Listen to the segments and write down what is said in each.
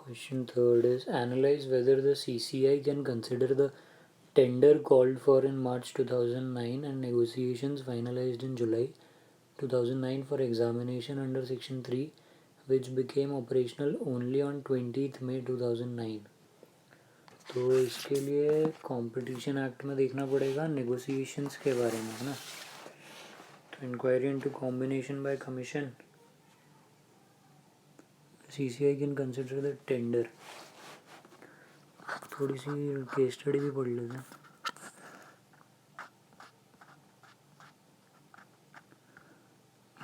Question third is analyze whether the CCI can consider the tender called for in March 2009 and negotiations finalized in July 2009 for examination under Section 3, which became operational only on 20th May 2009. तो इसके लिए competition act में देखना पड़ेगा negotiations के बारे में, है ना. तो inquiry into combination by commission, CCI can consider the tender. थोड़ी सी केस स्टडी भी पढ़ लेते हैं.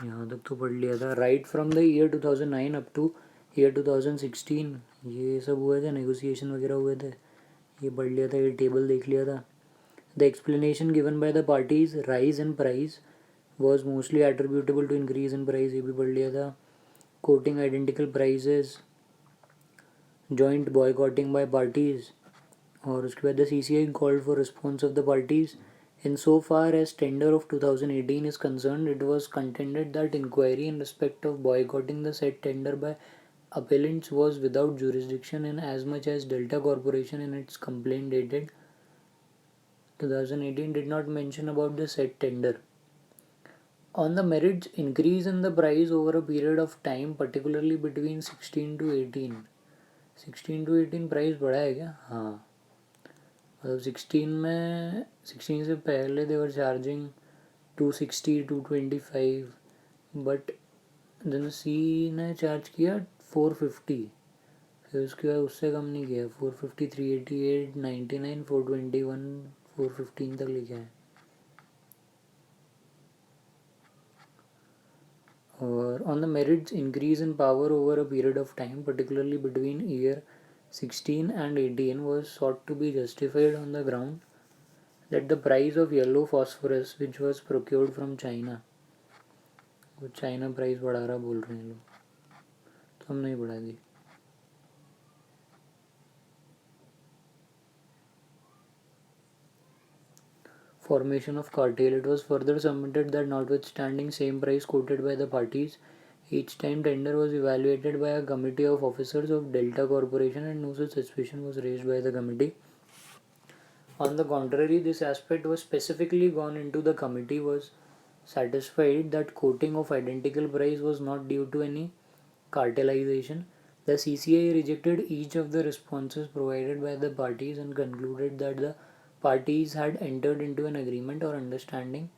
यहाँ तक तो पढ़ लिया था. Right from the year 2009 up two year 2016 ये सब हुए थे, नेगोशिएशन वगैरह हुए थे, ये पढ़ लिया था, ये टेबल देख लिया था. The explanation given by the parties rise in price was mostly attributable to increase in price, ये भी पढ़ लिया था. Quoting identical prices, joint boycotting by parties, और उसके बाद the CCI called for response of the parties. In so far as tender of 2018 is concerned, it was contended that inquiry in respect of boycotting the said tender by appellants was without jurisdiction in as much as Delta Corporation in its complaint dated 2018 did not mention about the said tender. On the merits, increase in the price over a period of time, particularly between 16 to 18. 16 to 18 price बढ़ा है क्या? हाँ, मतलब 16 से पहले दे वर charging 260 225, but then सी ने charge किया 450, फिर उसके बाद उससे कम नहीं किया. 450 388 99 421 415 तक लेके आए. और on the merits increase in power over a period of time particularly between year 16 and 18 was sought to be justified on the ground that the price of yellow phosphorus which was procured from China, वो China price बढ़ा रहा बोल रहे हैं लोग, तो हम नहीं बढ़ा दी. Formation of cartel, it was further submitted that notwithstanding same price quoted by the parties, each time tender was evaluated by a committee of officers of Delta Corporation and no such suspicion was raised by the committee. On the contrary, this aspect was specifically gone into. The committee was satisfied that quoting of identical price was not due to any cartelization. The CCI rejected each of the responses provided by the parties and concluded that the parties had entered into an agreement or understanding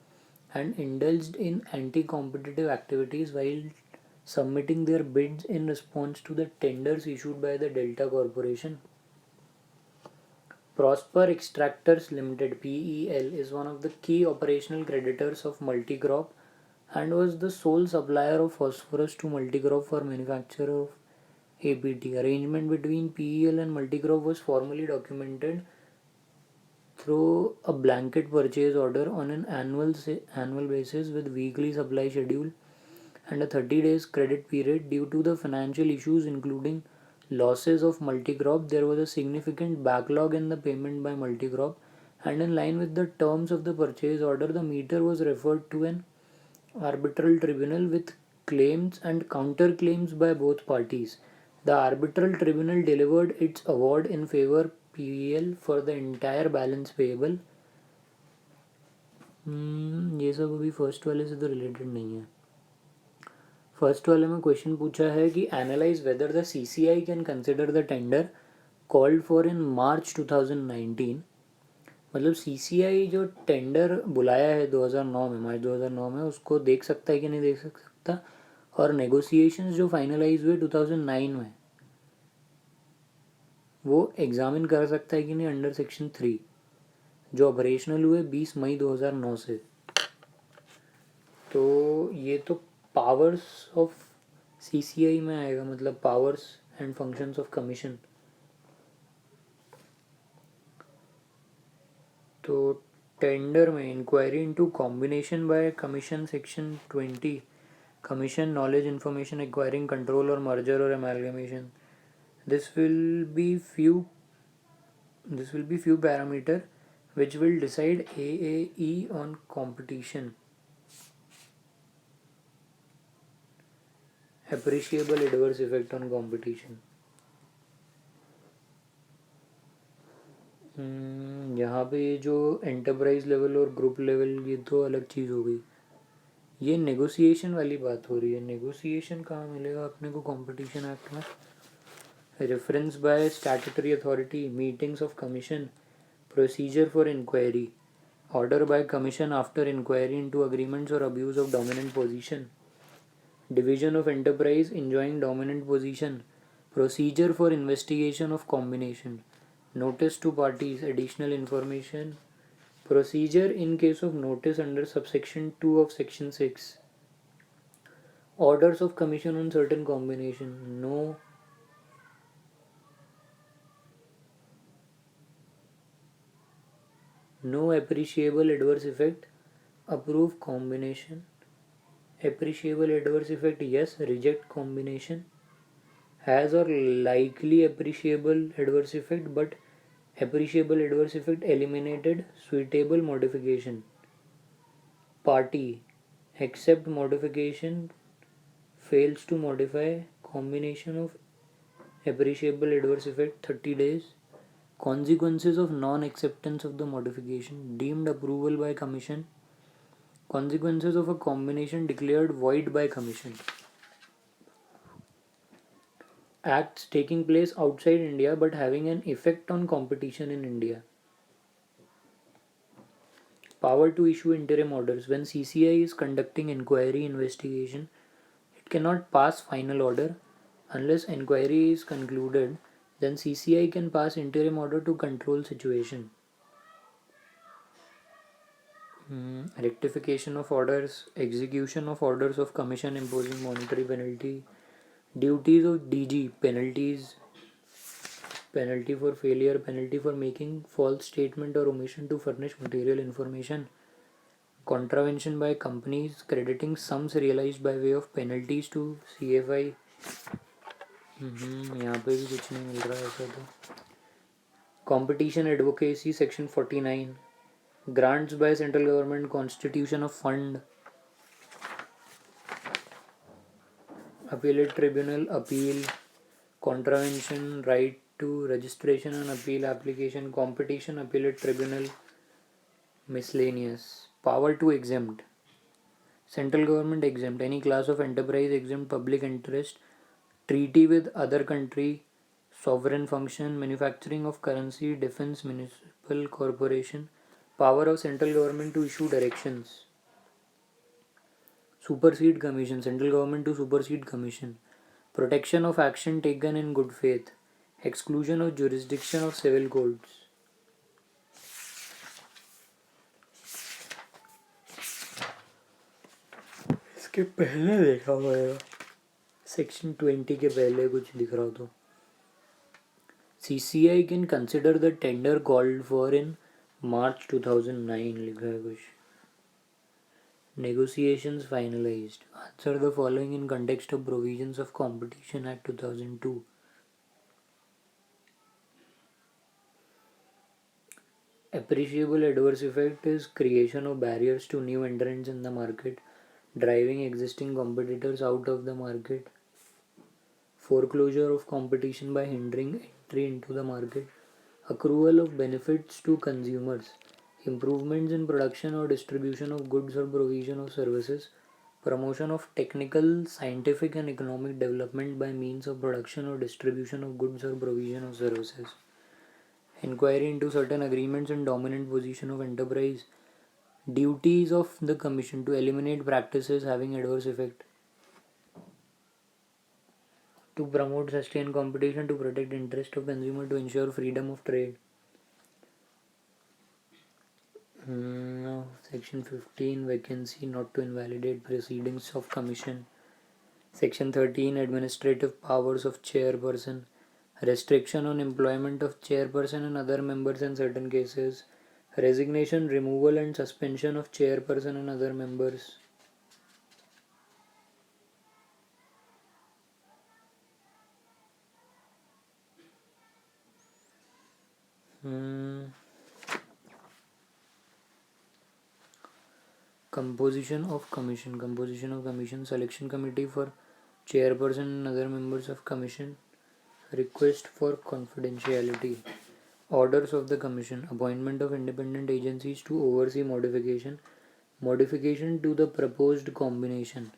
and indulged in anti-competitive activities while submitting their bids in response to the tenders issued by the Delta Corporation. Prosper Extractors Limited (PEL) is one of the key operational creditors of Multicrop and was the sole supplier of phosphorus to Multicrop for manufacture of APT. Arrangement between PEL and Multicrop was formally documented through a blanket purchase order on an annual basis with weekly supply schedule and a 30 days credit period. Due to the financial issues including losses of Multicrop, there was a significant backlog in the payment by Multicrop, and in line with the terms of the purchase order, the meter was referred to an arbitral tribunal with claims and counterclaims by both parties. The arbitral tribunal delivered its award in favor PEL for the entire balance payable. ये सब अभी first वाले से तो related नहीं है. First वाले में क्वेश्चन पूछा है कि analyse whether the CCI can consider the tender called for in March 2019. मतलब CCI जो टेंडर बुलाया है 2009 में, मार्च 2009 में, उसको देख सकता है कि नहीं देख सकता, और नेगोशिएशंस जो फाइनलाइज हुए 2009 में वो एग्जामिन कर सकता है कि नहीं अंडर सेक्शन 3 जो ऑपरेशनल हुए 20 मई 2009 से. तो ये तो पावर्स ऑफ CCI में आएगा, मतलब powers and functions of commission. तो टेंडर में inquiry into combination by commission section 20, commission knowledge information acquiring control और मर्जर और amalgamation. This will be few parameter which will decide AAE on competition. Appreciable adverse effect on competition. यहाँ पे ये जो enterprise level और group level, ये तो अलग चीज़ हो गई। ये नेगोशिएशन वाली बात हो रही है। नेगोशिएशन कहाँ मिलेगा अपने को कंपटीशन एक्ट में? Reference by statutory authority, meetings of commission, procedure for inquiry, order by commission after inquiry into agreements और abuse of dominant position, division of enterprise enjoying dominant position, procedure for investigation of combination, notice to parties, additional information, procedure in case of notice under subsection 2 of section 6, orders of commission on certain combination, no appreciable adverse effect, approve combination, appreciable adverse effect yes, reject combination, has or likely appreciable adverse effect but appreciable adverse effect eliminated, suitable modification, party accept modification, fails to modify combination of appreciable adverse effect 30 days, consequences of non acceptance of the modification, deemed approval by commission, consequences of a combination declared void by commission, acts taking place outside India but having an effect on competition in India. Power to issue interim orders. When CCI is conducting inquiry investigation, it cannot pass final order unless inquiry is concluded. Then CCI can pass interim order to control situation. Rectification of orders, execution of orders of commission imposing monetary penalty, duties of DG, penalties, penalty for failure, penalty for making false statement or omission to furnish material information, contravention by companies crediting sums realized by way of penalties to CFI. यहाँ पे भी कुछ नहीं मिल रहा है ऐसा तो. Competition advocacy section 49, grants by central government, constitution of fund, appellate tribunal, appeal, contravention, right to registration and appeal application, competition appellate tribunal, miscellaneous. Power to exempt. Central government exempt any class of enterprise, exempt public interest, treaty with other country, sovereign function, manufacturing of currency, defense, municipal corporation, power of central government to issue directions, supersede commission, central government to supersede commission, protection of action taken in good faith, exclusion of jurisdiction of civil courts. इसके पहले देखा हुआ है section 20 के पहले कुछ दिख रहा हो तो. CCI can consider the tender called for in March 2009 लिखा है कुछ. Negotiations finalized. Answer the following in context of provisions of Competition Act 2002. Appreciable adverse effect is creation of barriers to new entrants in the market, driving existing competitors out of the market, foreclosure of competition by hindering entry into the market, accrual of benefits to consumers, improvements in production or distribution of goods or provision of services, promotion of technical, scientific and economic development by means of production or distribution of goods or provision of services, inquiry into certain agreements and dominant position of enterprise, duties of the commission to eliminate practices having adverse effect, to promote sustained competition, to protect interest of consumer, to ensure freedom of trade. Now, section 15, vacancy not to invalidate proceedings of commission. Section 13, administrative powers of chairperson, restriction on employment of chairperson and other members in certain cases, resignation, removal and suspension of chairperson and other members. Composition of commission, selection committee for chairperson and other members of commission, request for confidentiality, Orders of the Commission. Appointment of independent agencies to oversee modification. Modification to the proposed combination.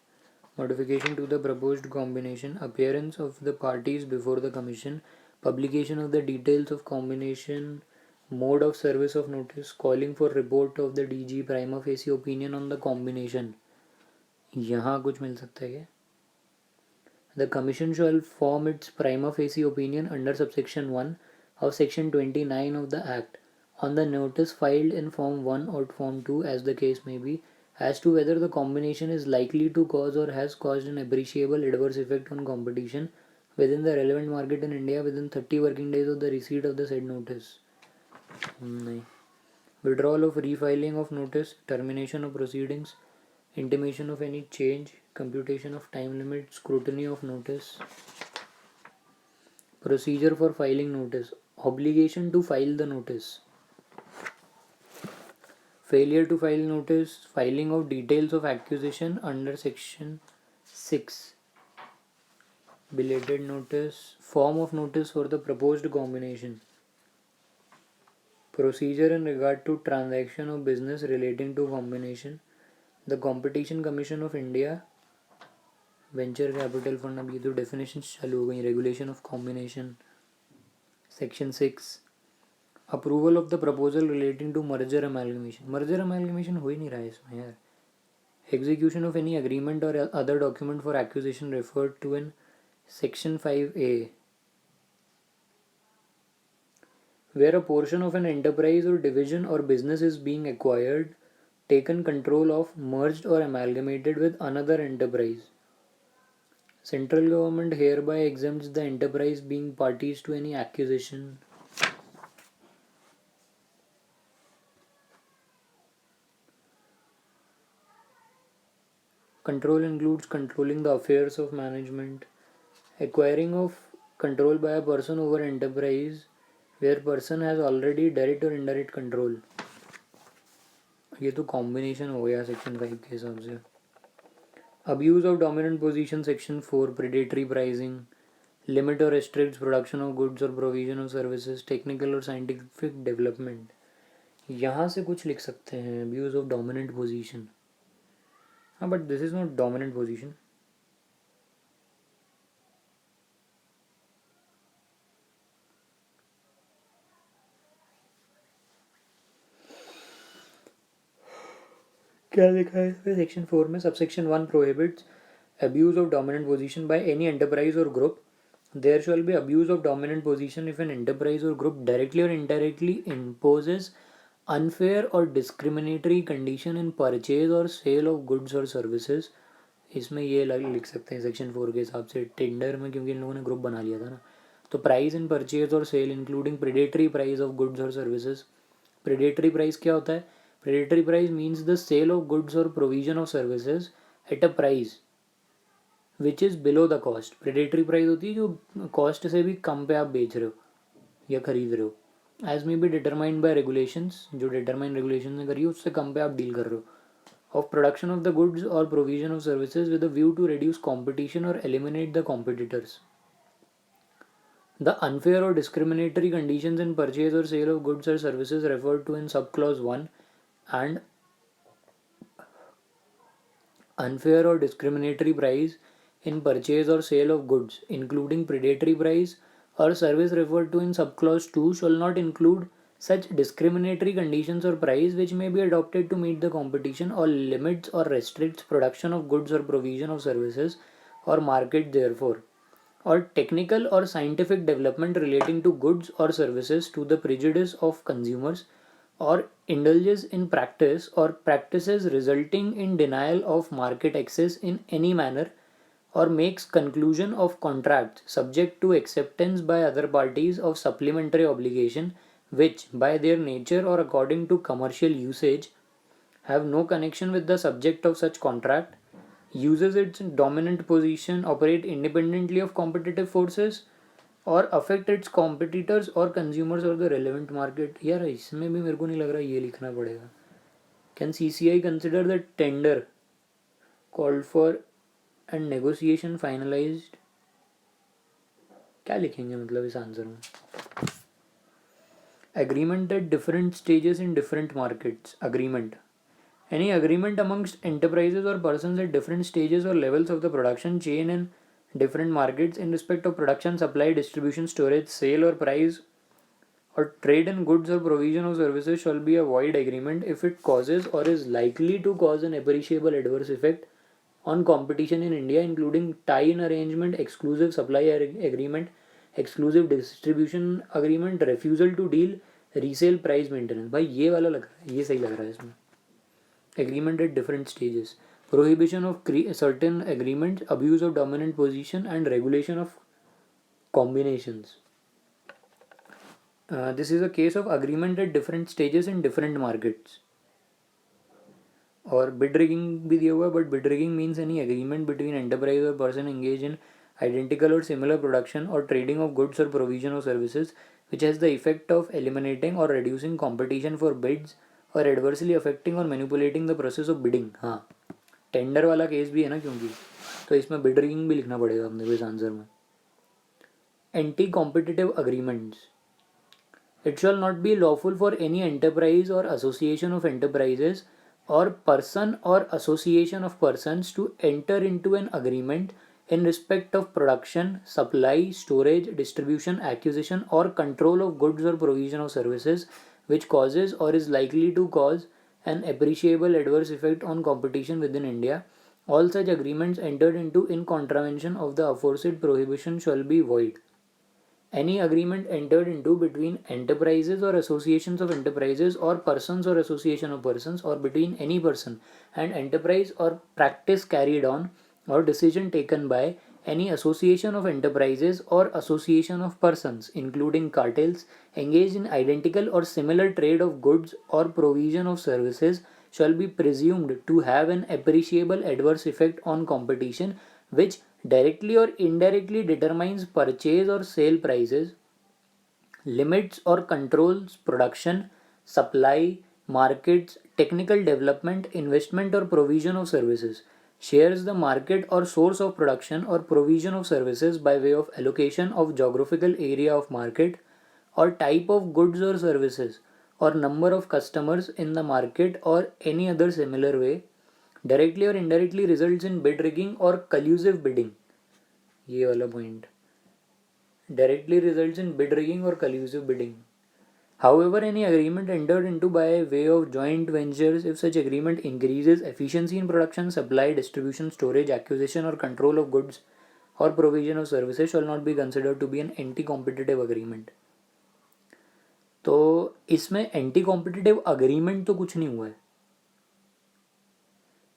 Modification to the proposed combination. Appearance of the parties before the Commission. Publication of the details of combination. Mode of service of notice. Calling for report of the DG prima facie opinion on the combination. यहाँ कुछ मिल सकता है क्या? The Commission shall form its prima facie opinion under subsection 1 of section 29 of the Act on the notice filed in Form 1 or Form 2 as the case may be, as to whether the combination is likely to cause or has caused an appreciable adverse effect on competition within the relevant market in India within 30 working days of the receipt of the said notice. नहीं. Withdrawal of refiling of notice, termination of proceedings, intimation of any change, computation of time limit, scrutiny of notice. Procedure for filing notice. Obligation to file the notice. Failure to file notice. Filing of details of accusation under section 6. Belated notice. Form of notice for the proposed combination. Procedure in regard to transaction of business relating to combination. The Competition Commission of India. Venture Capital Fund. अब ये तो definitions चालू हो गई. Regulation of combination. Section 6. Approval of the proposal relating to merger amalgamation. Merger amalgamation हो ही नहीं रहा है इसमें यार. Execution of any agreement or other document for acquisition referred to in Section 5A. Where a portion of an enterprise or division or business is being acquired, taken control of, merged or amalgamated with another enterprise. Central government hereby exempts the enterprise being parties to any acquisition. Control includes controlling the affairs of management, acquiring of control by a person over enterprise where person has already direct or indirect control. ये तो combination हो गया section 5 के हिसाब से. Abuse of dominant position section 4. Predatory pricing. Limit or restricts production of goods or provision of services. Technical or scientific development. यहाँ से कुछ लिख सकते हैं. Abuse of dominant position. हाँ, but this is not dominant position. क्या लिखा है इसमें सेक्शन 4 में? Subsection 1 prohibits abuse of dominant position by any enterprise or group. There shall be abuse of dominant position if an enterprise or group directly or indirectly imposes unfair or discriminatory condition in purchase or sale of goods or services. इसमें ये लिख सकते हैं section 4 के हिसाब से. Tender में क्योंकि इन लोगों ने ग्रुप बना लिया था ना, तो price in purchase or sale including predatory price of goods or services. Predatory price क्या होता है? Predatory price means the sale of goods or provision of services at a price which is below the cost. Predatory price होती है जो cost से भी कम पे आप बेच रहे हो या खरीद रहे हो. As may be determined by regulations, जो determine regulations ने करी है उससे कम पे आप डील कर रहे हो. Of production of the goods or provision of services with a view to reduce competition or eliminate the competitors. The unfair or discriminatory conditions in purchase or sale of goods or services referred to in subclause 1 and unfair or discriminatory price in purchase or sale of goods including predatory price or service referred to in subclause 2 shall not include such discriminatory conditions or price which may be adopted to meet the competition or limits or restricts production of goods or provision of services or market therefore, or technical or scientific development relating to goods or services to the prejudice of consumers, or indulges in practice or practices resulting in denial of market access in any manner, or makes conclusion of contracts subject to acceptance by other parties of supplementary obligation which by their nature or according to commercial usage have no connection with the subject of such contract, uses its dominant position, operate independently of competitive forces, और affect its competitors or consumers or the relevant market. यार इसमें भी मेरे को नहीं लग रहा ये लिखना पड़ेगा. Can CCI consider the tender called for and negotiation finalized? क्या लिखेंगे मतलब इस आंसर में? Agreement at different stages in different markets. Agreement. Any agreement amongst enterprises or persons at different stages or levels of the production chain in different markets in respect of production, supply, distribution, storage, sale, or price, or trade in goods or provision of services shall be a void agreement if it causes or is likely to cause an appreciable adverse effect on competition in India, including tie-in arrangement, exclusive supply agreement, exclusive distribution agreement, refusal to deal, resale price maintenance. भाई ये वाला लग रहा है, ये सही लग रहा है इसमें. Agreement at different stages. Prohibition of certain agreements, abuse of dominant position, and regulation of combinations. This is a case of agreement at different stages in different markets. और bid rigging भी दिया हुआ है, but bid rigging means any agreement between enterprise or person engaged in identical or similar production or trading of goods or provision of services which has the effect of eliminating or reducing competition for bids or adversely affecting or manipulating the process of bidding. हाँ, tender वाला case भी है ना, क्योंकि तो इसमें bid rigging भी लिखना पड़ेगा अपने को इस आंसर में. Anti competitive agreements. It shall not be lawful for any enterprise or association of enterprises or person or association of persons to enter into an agreement in respect of production, supply, storage, distribution, acquisition, or control of goods or provision of services which causes or is likely to cause an appreciable adverse effect on competition within India. All such agreements entered into in contravention of the aforesaid prohibition shall be void. Any agreement entered into between enterprises or associations of enterprises or persons or association of persons or between any person and enterprise or practice carried on or decision taken by any association of enterprises or association of persons including cartels engaged in identical or similar trade of goods or provision of services shall be presumed to have an appreciable adverse effect on competition which directly or indirectly determines purchase or sale prices, limits or controls production, supply, markets, technical development, investment or provision of services, shares the market or source of production or provision of services by way of allocation of geographical area of market or type of goods or services or number of customers in the market or any other similar way, directly or indirectly results in bid rigging or collusive bidding. ये वाला point. Directly results in bid rigging or collusive bidding. However, any agreement entered into by way of joint ventures, if such agreement increases efficiency in production, supply, distribution, storage, acquisition, or control of goods or provision of services, shall not be considered to be an anti-competitive agreement. तो इसमें anti competitive agreement तो कुछ नहीं हुआ है,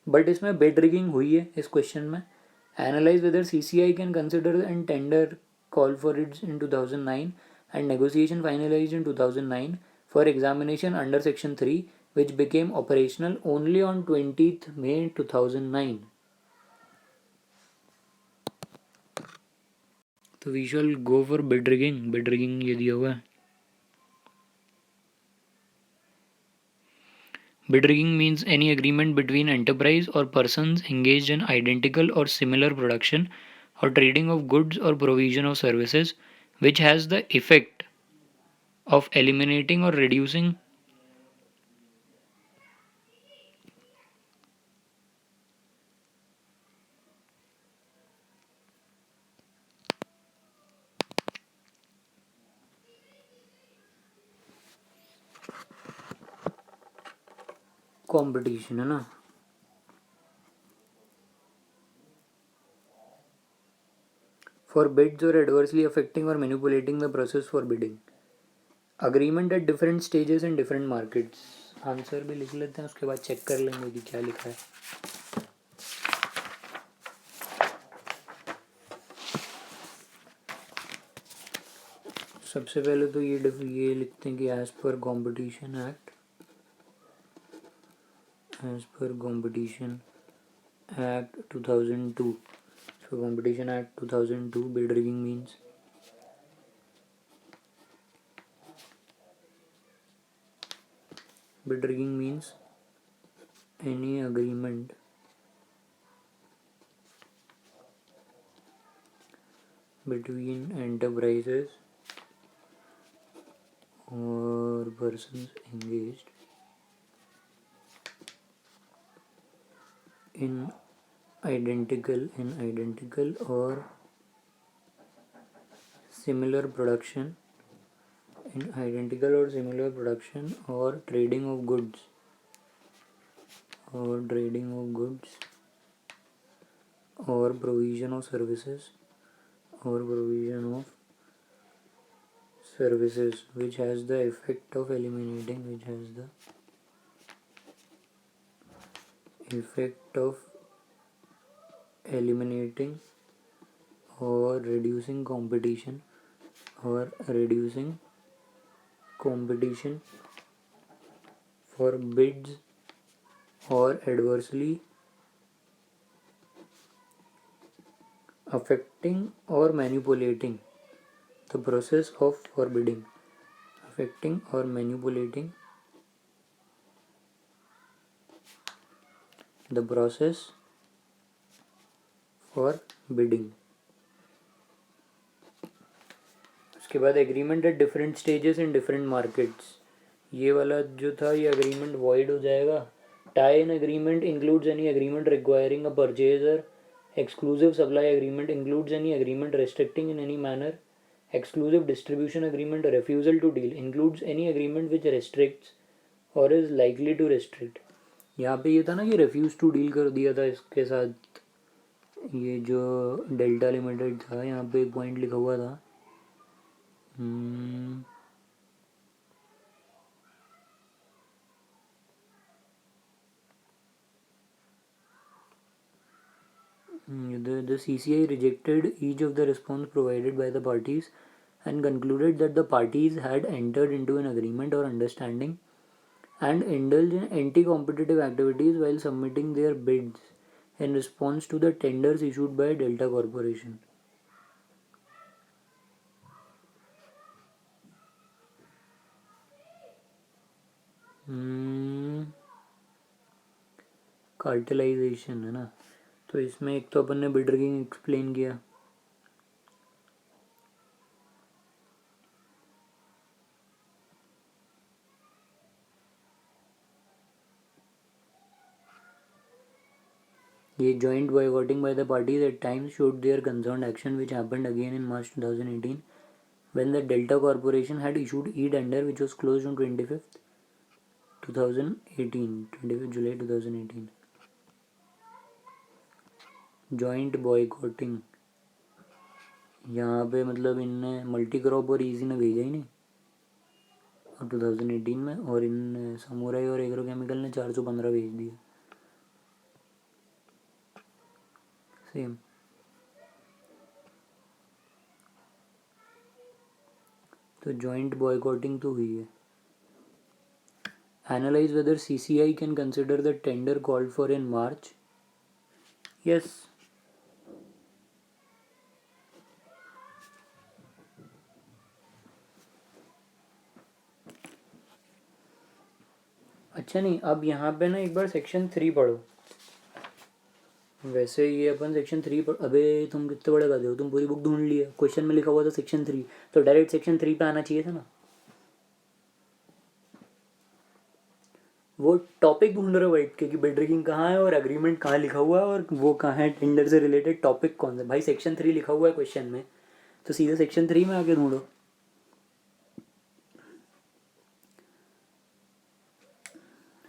but इसमें bid rigging हुई है इस क्वेश्चन में. Analyze whether CCI can consider and tender call for it in 2009 and negotiation finalized in 2009 for examination under section 3 which became operational only on 20th May 2009. तो we shall go for bid rigging. Bid rigging ये दिया हुआ है. Bid rigging means any agreement between enterprise or persons engaged in identical or similar production or trading of goods or provision of services which has the effect of eliminating or reducing competition, है ना. For bids or adversely affecting or manipulating the process for bidding. Agreement at different stages in different markets. Answer भी लिख लेते हैं, उसके बाद check कर लेंगे कि क्या लिखा है. सबसे पहले तो ये लिखते हैं कि as per competition act, as per competition act 2002. So Competition Act 2002, bid rigging means any agreement between enterprises or or persons engaged in identical or similar production or trading of goods or provision of services which has the effect of eliminating or reducing competition for bids or adversely affecting or manipulating the process of forbidding affecting or manipulating the process for bidding. उसके बाद agreement at different stages in different markets, ये वाला जो था ये agreement void हो जाएगा. Tie in agreement includes any agreement requiring a purchaser. Exclusive supply agreement includes any agreement restricting in any manner. Exclusive distribution agreement, a refusal to deal, includes any agreement which restricts or is likely to restrict. यहाँ पे ये था ना कि refuse to deal कर दिया था इसके साथ. ये जो डेल्टा लिमिटेड था यहाँ पे एक पॉइंट लिखा हुआ था. The CCI rejected each of the response provided by the parties and concluded that the parties had entered into an agreement or understanding and indulged in anti-competitive activities while submitting their bids in response to the tenders issued by Delta Corporation. Cartelisation है ना, तो इसमें एक तो अपन ने bid rigging explain किया. ये joint boycotting by the parties at times showed their concerned action, which happened again in March 2018 when the Delta Corporation had issued e-tender which was closed on 25th July 2018. Joint boycotting, यहाँ पे मतलब इनने multi crop और easy ने भेजा ही नहीं और 2018 में, और इन समूराई और एग्रोकेमिकल ने 415 भेज दिया. सेम. तो जॉइंट बॉयकॉटिंग तो हुई है. Analyze whether CCI can consider the tender called for in March. Yes. अच्छा नहीं, अब यहाँ पे ना एक बार सेक्शन 3 पढ़ो. वैसे ये अपन सेक्शन 3 पढ़. अबे तुम कितने बड़े कर दो, तुम पूरी बुक ढूंढ लिया. क्वेश्चन में लिखा हुआ था सेक्शन 3, तो डायरेक्ट सेक्शन 3 पे आना चाहिए था ना. वो टॉपिक ढूंढ रहे हो बैठ के कि बिड रिगिंग कहाँ है और एग्रीमेंट कहाँ लिखा हुआ है और वो कहाँ है, टेंडर से रिलेटेड टॉपिक कौन सा. भाई सेक्शन 3 लिखा हुआ है क्वेश्चन में, तो सीधे सेक्शन 3 में आके ढूंढो.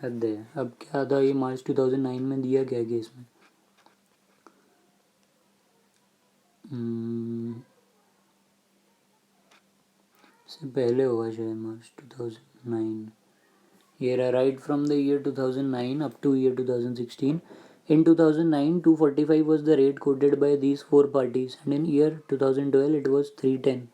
हद है. अब क्या था ये मार्च 2009 में दिया क्या है इसमें. से पहले होगा शायद मार्च 2009. Here, right from the year 2009 up to year 2016. In 2009, 245 was the rate quoted by these 4 parties, and in year 2012 it was 310.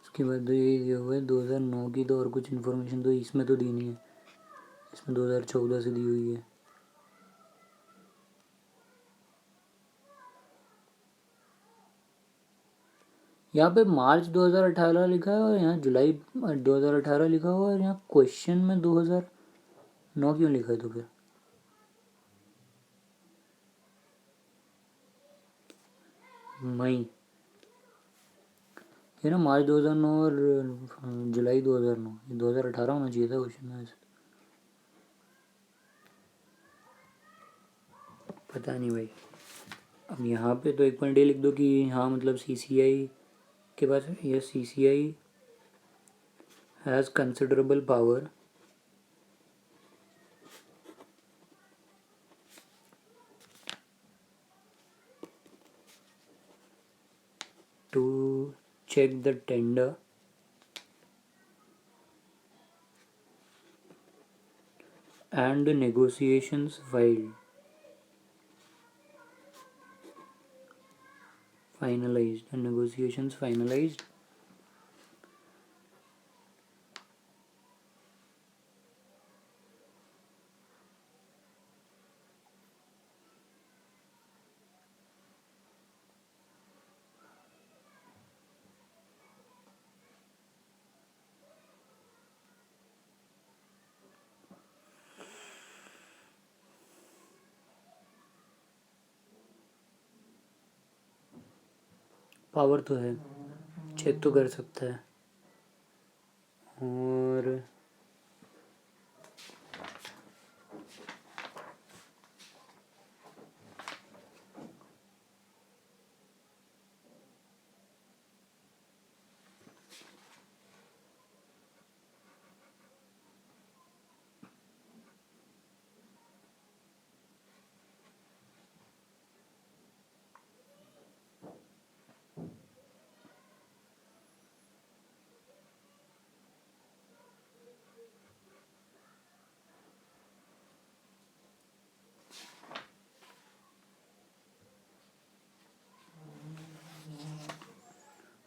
उसके बाद ये हुआ है 2009 की, तो और कुछ इन्फॉर्मेशन तो इसमें तो दी नहीं है. इसमें 2014 से दी हुई है. यहाँ पे मार्च 2018 लिखा है और यहाँ जुलाई 2018 लिखा हुआ है और यहाँ क्वेश्चन में 2000 9 क्यों लिखा है तो फिर? मई, ये ना मार्च 2009 और जुलाई 2009, ये 2018 होना चाहिए था क्वेश्चन में वैसे। पता नहीं भाई। अब यहाँ पे तो 1.a लिख दो कि हाँ मतलब CCI के पास, ये CCI has considerable power to check the tender and negotiations finalized. Power तो है, चेक तो कर सकता है। और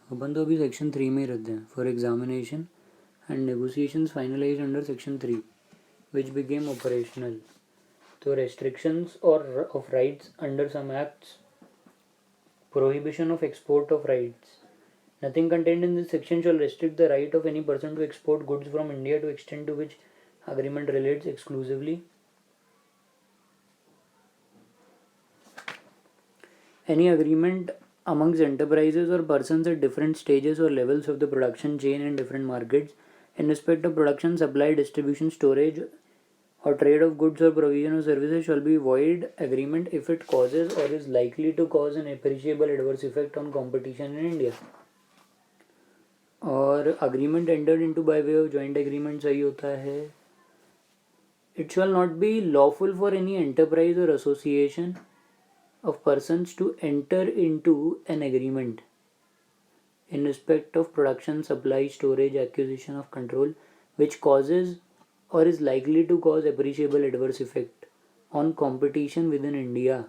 अपन तो अभी सेक्शन 3 में ही रहते हैं। For examination and negotiations finalised under section 3 which became operational. तो रेस्ट्रिक्शंस और of rights under some acts, prohibition of export of rights. Nothing contained in this section shall restrict the right of any person to export goods from India to extent to which agreement relates exclusively. Any agreement amongst enterprises or persons at different stages or levels of the production chain in different markets in respect of production, supply, distribution, storage, or trade of goods or provision of services shall be void agreement if it causes or is likely to cause an appreciable adverse effect on competition in India. और agreement entered into by way of joint agreement सही होता है। It shall not be lawful for any enterprise और association of persons to enter into an agreement in respect of production, supply, storage, acquisition of control which causes or is likely to cause appreciable adverse effect on competition within India.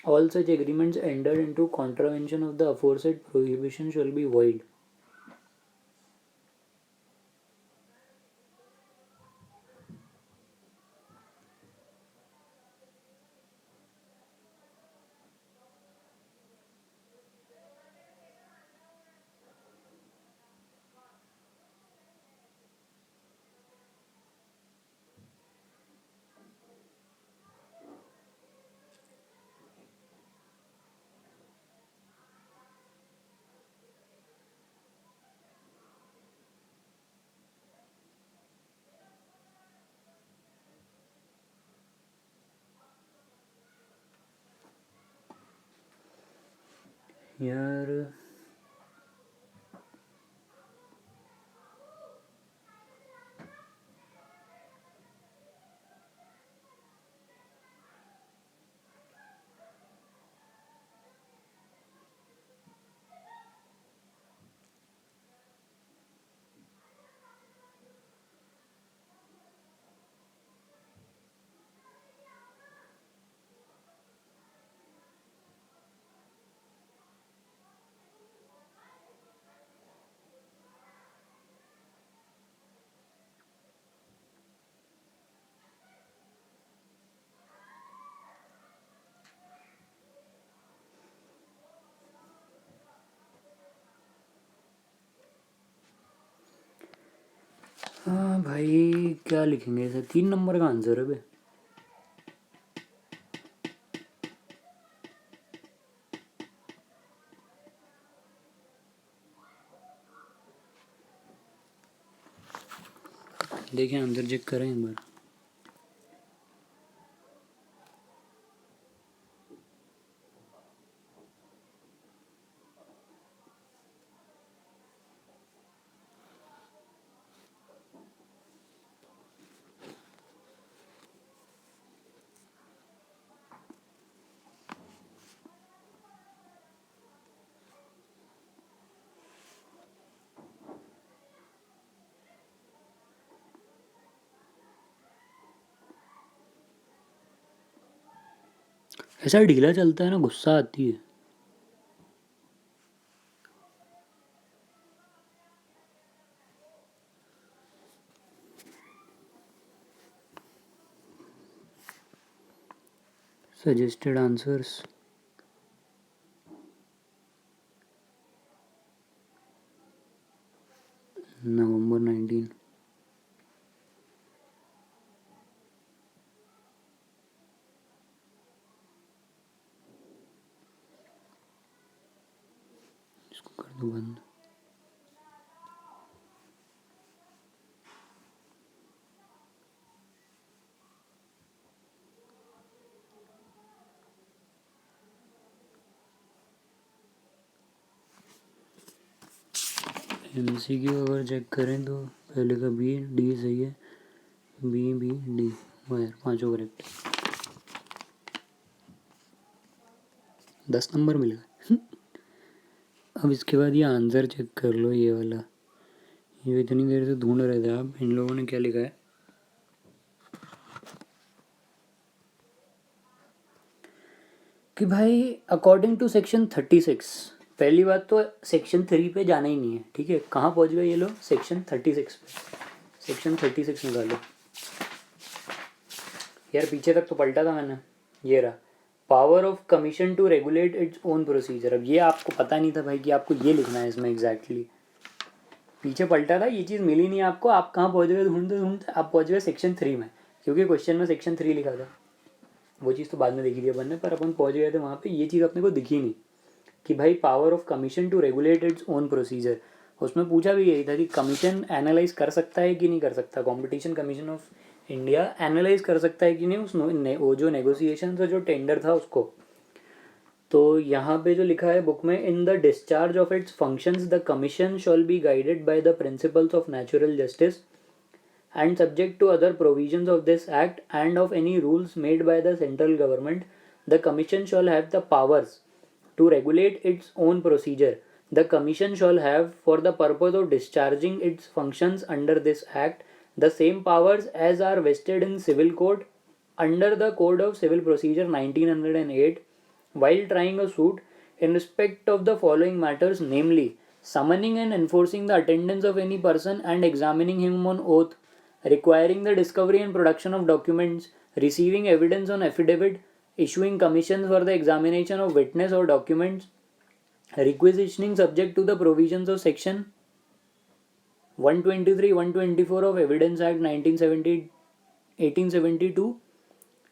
All such agreements entered into contravention of the aforesaid prohibition shall be void. यार हाँ भाई, क्या लिखेंगे इसे? 3 number का answer है बे। देखिए answer check करें एक बार। ऐसा ढीला चलता है ना, गुस्सा आती है। Suggested answers. नवंबर 19। इसको कर दो बंद। MCQ अगर चेक करें तो पहले का बी, डी सही है, बी बी डी, वायर पाँचों करेक्ट। 10 नंबर मिल गए। अब इसके बाद ये आंसर चेक कर लो, ये वाला। ये इतनी देर से ढूंढ रहे थे आप, इन लोगों ने क्या लिखा है कि भाई अकॉर्डिंग टू सेक्शन 36। पहली बात तो सेक्शन 3 पे जाना ही नहीं है, ठीक है। कहाँ पहुँच गए ये लोग? सेक्शन 36 पे। सेक्शन 36 निकालो यार, पीछे तक तो पलटा था मैंने। ये रहा, power of commission to regulate its own procedure. अब ये आपको पता नहीं था भाई कि आपको ये लिखना है इसमें एग्जैक्टली। पीछे पलटा था, ये चीज़ मिली नहीं आपको, आप कहाँ पहुँच गए ढूंढते ढूंढते? आप पहुँच गए सेक्शन 3 में, क्योंकि क्वेश्चन में सेक्शन 3 लिखा था। वो चीज़ तो बाद में देखी थी अपन ने, पर अपन पहुँच गए थे वहाँ पे। ये चीज़ अपने को दिखी नहीं कि भाई power of commission to regulate its own procedure. उसमें पूछा भी यही था कि कमीशन एनालाइज कर सकता है कि नहीं कर सकता, competition commission of India analyse कर सकता है कि नहीं उस वो जो नेगोशिएशन जो टेंडर था उसको। तो यहाँ पे जो लिखा है बुक में, in the discharge of its functions the commission shawl B guided by the principles of natural justice and subject to other provisions of this act and of any rules made by the central government, the commission shall have the powers to regulate its own procedure. The commission shall have, for the purpose of discharging its functions under this act, the same powers as are vested in civil code under the Code of Civil Procedure 1908 while trying a suit in respect of the following matters, namely summoning and enforcing the attendance of any person and examining him on oath, requiring the discovery and production of documents, receiving evidence on affidavit, issuing commissions for the examination of witness or documents, requisitioning subject to the provisions of section 123 124 of Evidence Act 1872,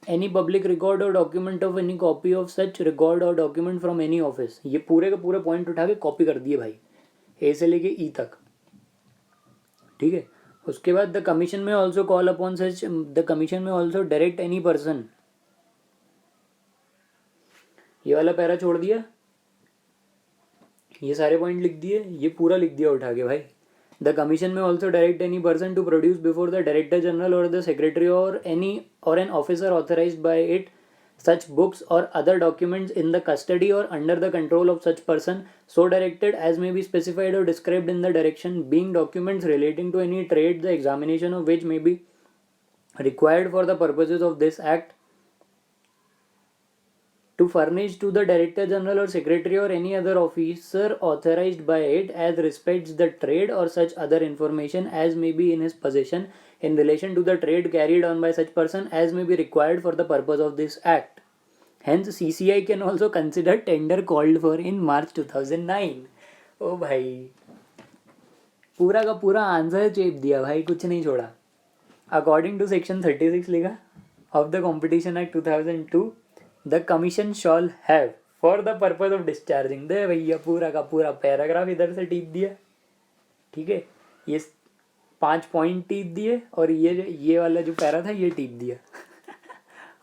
any public record or document of any copy of such record or document from any office। ये पूरे के पूरे point उठा के copy कर दिए भाई, ए से लेके ई तक, ठीक है। उसके बाद the commission may also call upon such, the commission may also direct any person. ये वाला पैरा छोड़ दिया, ये सारे पॉइंट लिख दिए, ये पूरा लिख दिया उठा के भाई। The commission may also direct any person to produce before the director general or the secretary or any or an officer authorised by it such books or other documents in the custody or under the control of such person so directed as may be specified or described in the direction, being documents relating to any trade the examination of which may be required for the purposes of this act, to furnish to the Director General or Secretary or any other officer authorized by it as respects the trade or such other information as may be in his possession in relation to the trade carried on by such person as may be required for the purpose of this act. Hence, CCI can also consider tender called for in March 2009. ओ भाई, पूरा का पूरा answer चेप दिया भाई, कुछ नहीं छोड़ा। According to section 36 लिखा of the competition act 2002, the commission shall have for the purpose of discharging, दे भैया पूरा का पूरा पैराग्राफ इधर से टीप दिया, ठीक है। ये 5 पॉइंट टीप दिए और ये वाला जो पैरा था ये टीप दिया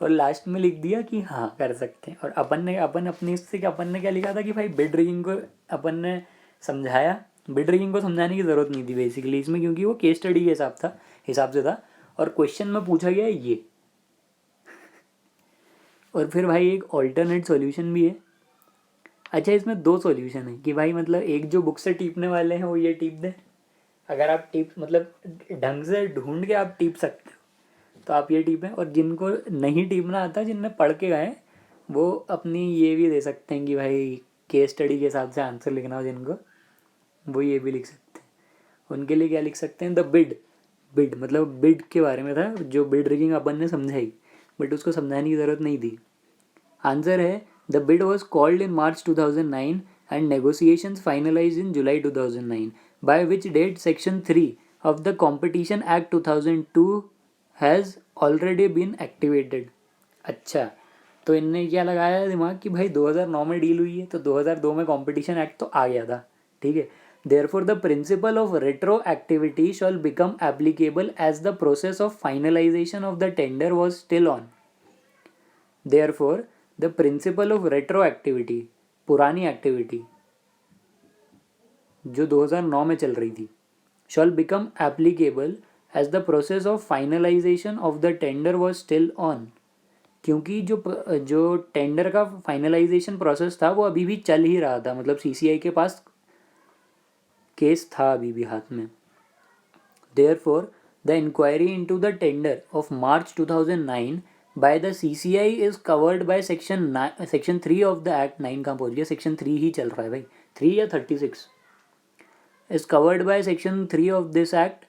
और लास्ट में लिख दिया कि हाँ कर सकते हैं। और अपन अपनी इससे अपन ने क्या लिखा था कि भाई बिड रिगिंग को अपन ने समझाया, बिड रिगिंग को समझाने की ज़रूरत नहीं थी बेसिकली इसमें, क्योंकि वो केस स्टडी के हिसाब से था और क्वेश्चन में पूछा गया है ये। और फिर भाई एक ऑल्टरनेट सॉल्यूशन भी है। अच्छा, इसमें 2 सॉल्यूशन है कि भाई मतलब एक जो बुक से टीपने वाले हैं वो ये टीप दें, अगर आप टीप मतलब ढंग से ढूंढ के आप टीप सकते हो तो आप ये टीपें, और जिनको नहीं टीपना आता, जिनने पढ़ के गए, वो अपनी ये भी दे सकते हैं कि भाई केस स्टडी के हिसाब से आंसर लिखना हो जिनको, वो ये भी लिख सकते हैं। उनके लिए क्या लिख सकते हैं, द बिड, बिड मतलब बिड के बारे में था, जो बिड रिगिंग अपन ने समझाई बट उसको समझाने की ज़रूरत नहीं थी। आंसर है the bid was called in March 2009 and negotiations finalised in July 2009, by which date section 3 of the competition act 2002 has already been activated। अच्छा, तो इनने क्या लगाया दिमाग कि भाई 2009 में डील हुई है तो 2002 में कंपटीशन एक्ट तो आ गया था, ठीक है। therefore the principle of retroactivity shall become applicable as the process of finalization of the tender was still on। therefore the principle of retroactivity, पुरानी एक्टिविटी जो 2009 में चल रही थी, shall become applicable as the process of finalization of the tender was still on, क्योंकि जो tender का finalisation process था वो अभी भी चल ही रहा था, मतलब सीसीआई के पास केस था अभी भी हाथ में। therefore the inquiry into the tender of March 2009 by the CCI is covered by section 3 of the act। 9 कहाँ पहुँच गया, सेक्शन 3 ही चल रहा है भाई, 3 या 36 is covered by section 3 of this act,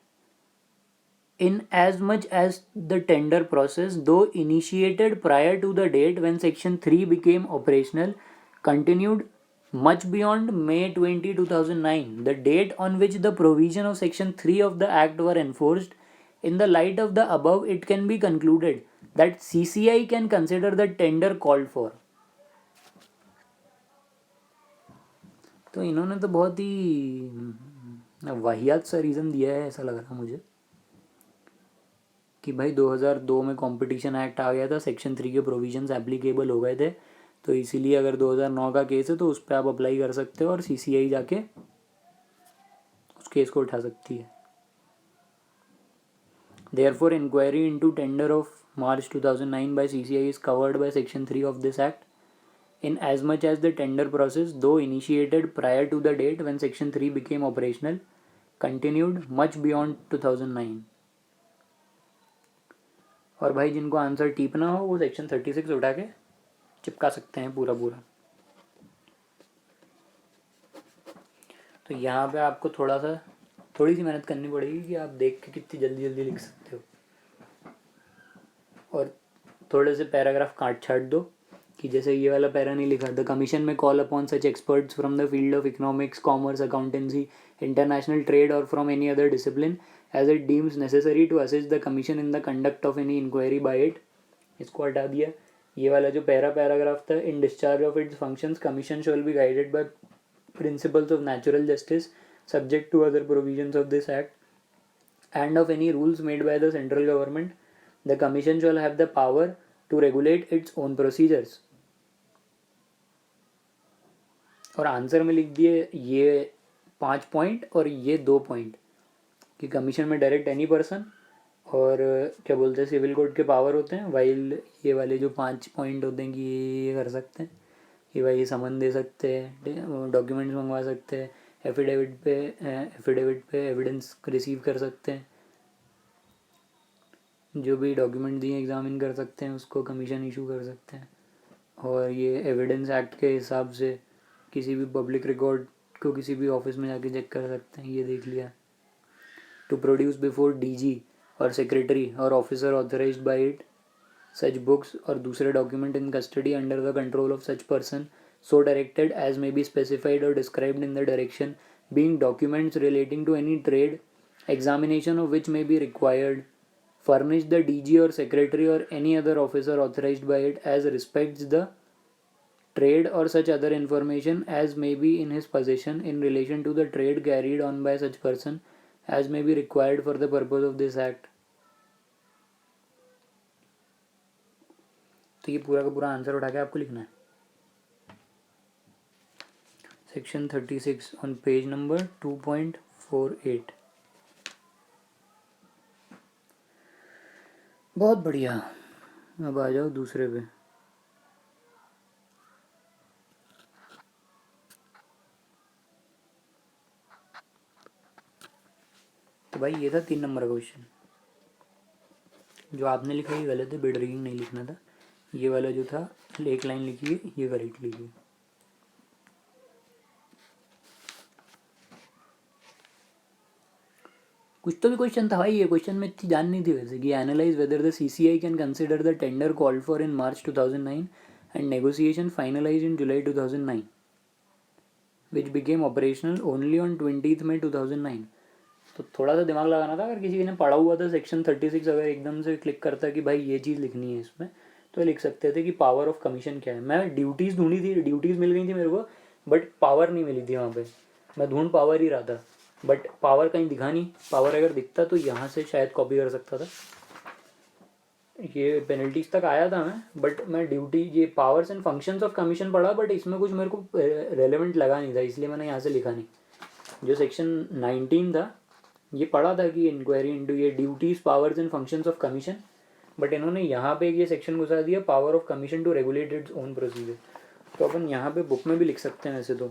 in as much as the tender process, though initiated prior to the date when section 3 became operational, continued much beyond May 20, 2009, the date on which the provision of section 3 of the act were enforced. In the light of the above, it can be concluded that CCI can consider the tender called for। तो इन्होंने तो बहुत ही वाहियात सा reason दिया है, ऐसा लग रहा मुझे कि भाई 2002 में कंपटीशन एक्ट आ गया था, सेक्शन 3 के प्रोविजंस एप्लीकेबल हो गए थे, तो इसीलिए अगर 2009 का केस है तो उस पर आप अप्लाई कर सकते हो और सीसीआई जाके उस केस को उठा सकती है। Therefore inquiry into tender of March 2009 by CCI is covered by section 3 of this act, in as much as the tender process, though initiated prior to the date when section 3 became operational, continued much beyond 2009। और भाई जिनको answer टीपना हो वो section 36 उठा के चिपका सकते हैं पूरा पूरा। तो यहाँ पे आपको थोड़ी सी मेहनत करनी पड़ेगी कि आप देख के कितनी जल्दी जल्दी लिख सकते हो, और थोड़े से पैराग्राफ काट छाट दो कि जैसे ये वाला पैरा नहीं लिखा, the commission may call upon such experts from the field of economics, commerce, accountancy, international trade और from any other discipline as it deems necessary to assist the commission in the conduct of any inquiry by it. इसको हटा दिया। ये वाला जो paragraph था, in discharge of its functions commission shall be guided by principles of natural justice subject to other provisions of this act and of any rules made by the central government. The commission shall have the power to regulate its own procedures। और answer में लिख दिए ये 5 point और ये 2 point कि commission में direct any person और क्या बोलते हैं सिविल कोर्ट के पावर होते हैं, वाइल ये वाले जो 5 पॉइंट होते हैं कि ये कर सकते हैं कि भाई समन दे सकते हैं, डॉक्यूमेंट्स मंगवा सकते हैं, एफिडेविट पे एविडेंस रिसीव कर सकते हैं, जो भी डॉक्यूमेंट दिए एग्जामिन कर सकते हैं, उसको कमीशन इशू कर सकते हैं। और ये एविडेंस एक्ट के हिसाब से किसी भी पब्लिक रिकॉर्ड को किसी भी ऑफिस में जाके चेक कर सकते हैं, ये देख लिया। टू प्रोड्यूस बिफोर डीजी और सेक्रेटरी और officer authorised by it such books और दूसरे document in custody under the control of such person so directed as may be specified or described in the direction being documents relating to any trade, examination of which may be required, furnish the DG or secretary or any other officer authorized by it as respects the trade or such other information as may be in his possession in relation to the trade carried on by such person as may be required for the purpose of this act. तो ये पूरा का पूरा answer उठा के आपको लिखना है. Section 36 on page number 2.48. बहुत बढ़िया. अब आ जाओ दूसरे पे. तो भाई ये था 3 नंबर का क्वेश्चन. जो आपने लिखा ये गलत है, बेड रिगिंग नहीं लिखना था. ये वाला जो था एक लाइन लिखिए, ये करेक्ट लिखिए. कुछ तो भी क्वेश्चन था भाई. ये क्वेश्चन में इतनी जान नहीं थी वैसे कि analyse whether the CCI can consider the tender called for in March 2009 and negotiation finalise in July 2009 which became operational only on 20 May 2009. तो थोड़ा सा दिमाग लगाना था. अगर किसी ने पढ़ा हुआ था सेक्शन 36, अगर एकदम से क्लिक करता कि भाई ये चीज़ लिखनी है इसमें, तो लिख सकते थे कि पावर ऑफ कमीशन क्या है. मैं ड्यूटीज़ ढूंढी थी, ड्यूटीज़ मिल गई थी मेरे को, बट पावर नहीं मिली थी वहाँ पे. मैं ढूंढ पावर ही रहा था, बट पावर कहीं दिखा नहीं. पावर अगर दिखता तो यहाँ से शायद कॉपी कर सकता था. ये पेनल्टीज तक आया था मैं, बट मैं ड्यूटी ये powers and functions of commission पढ़ा, बट इसमें कुछ मेरे को रेलेवेंट लगा नहीं था, इसलिए मैंने यहाँ से लिखा नहीं. जो सेक्शन 19 था ये पढ़ा था कि इंक्वायरी इनटू ये duties powers and functions of commission, but इन्होंने यहाँ पे ये सेक्शन घुसा दिया power of commission to regulate its own procedure. तो अपन यहाँ पे बुक में भी लिख सकते हैं वैसे तो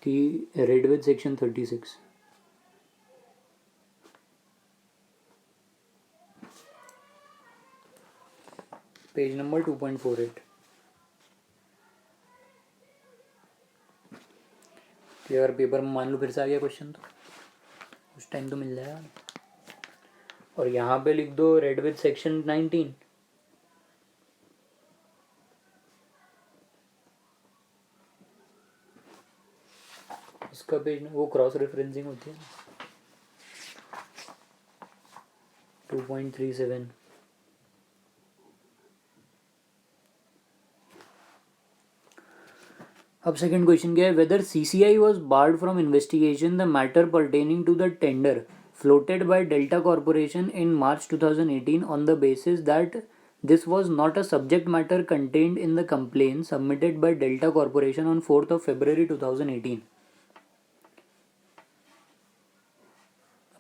कि read with section 36. Page number 2.48. कि अगर पेपर में मान लो फिर से आ गया क्वेश्चन तो उस टाइम तो मिल जाएगा. और यहाँ पे लिख दो रेड विद सेक्शन 19. इसका पेज वो क्रॉस रेफरेंसिंग होती है 2.37. अब सेकंड क्वेश्चन क्या है. Whether CCI was barred from investigation the matter pertaining to the tender floated by Delta Corporation in March 2018 on the basis that this was not a subject matter contained in the complaint submitted by Delta Corporation on 4th of February 2018.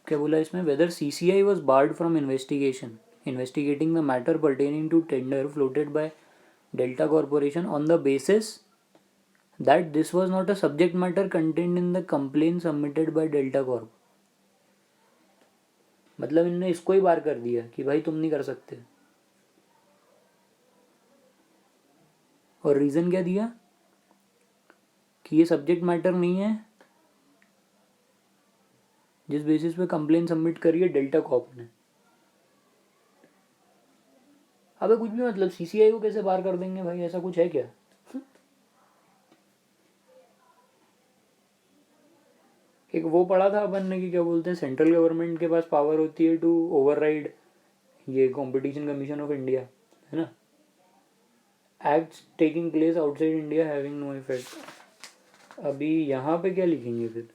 क्या बोला इसमें. Whether CCI was barred from investigating the matter pertaining to tender floated by Delta Corporation on the basis that this was not a subject matter contained in the complaint submitted by Delta Corp. मतलब इन्होंने इसको ही बार कर दिया कि भाई तुम नहीं कर सकते. और रीज़न क्या दिया कि ये सब्जेक्ट मैटर नहीं है जिस बेसिस पे कंप्लेन सबमिट करी है डेल्टा कॉप ने. अबे कुछ भी मतलब CCI को कैसे बार कर देंगे भाई, ऐसा कुछ है क्या. एक वो पढ़ा था अपन ने कि क्या बोलते हैं सेंट्रल गवर्नमेंट के पास पावर होती है टू ओवरराइड ये कंपटीशन कमीशन ऑफ इंडिया, है ना. Acts taking place outside India having no effect. अभी यहाँ पे क्या लिखेंगे फिर.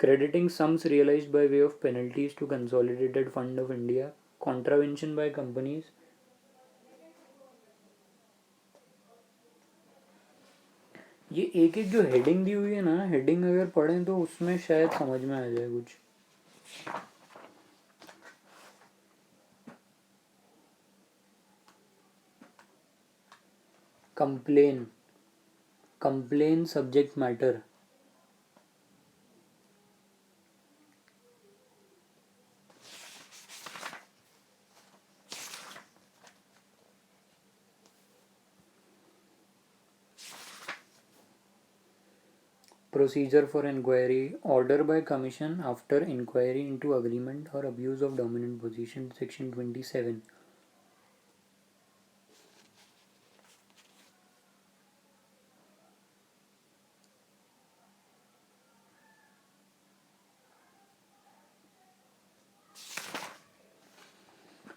crediting sums realized by way of penalties to consolidated fund of India, contravention by companies. ये एक एक जो हेडिंग दी हुई है ना, हेडिंग अगर पढ़ें तो उसमें शायद समझ में आ जाए कुछ. Complain subject matter. Procedure for inquiry. Order by commission after inquiry into agreement or abuse of dominant position. Section 27.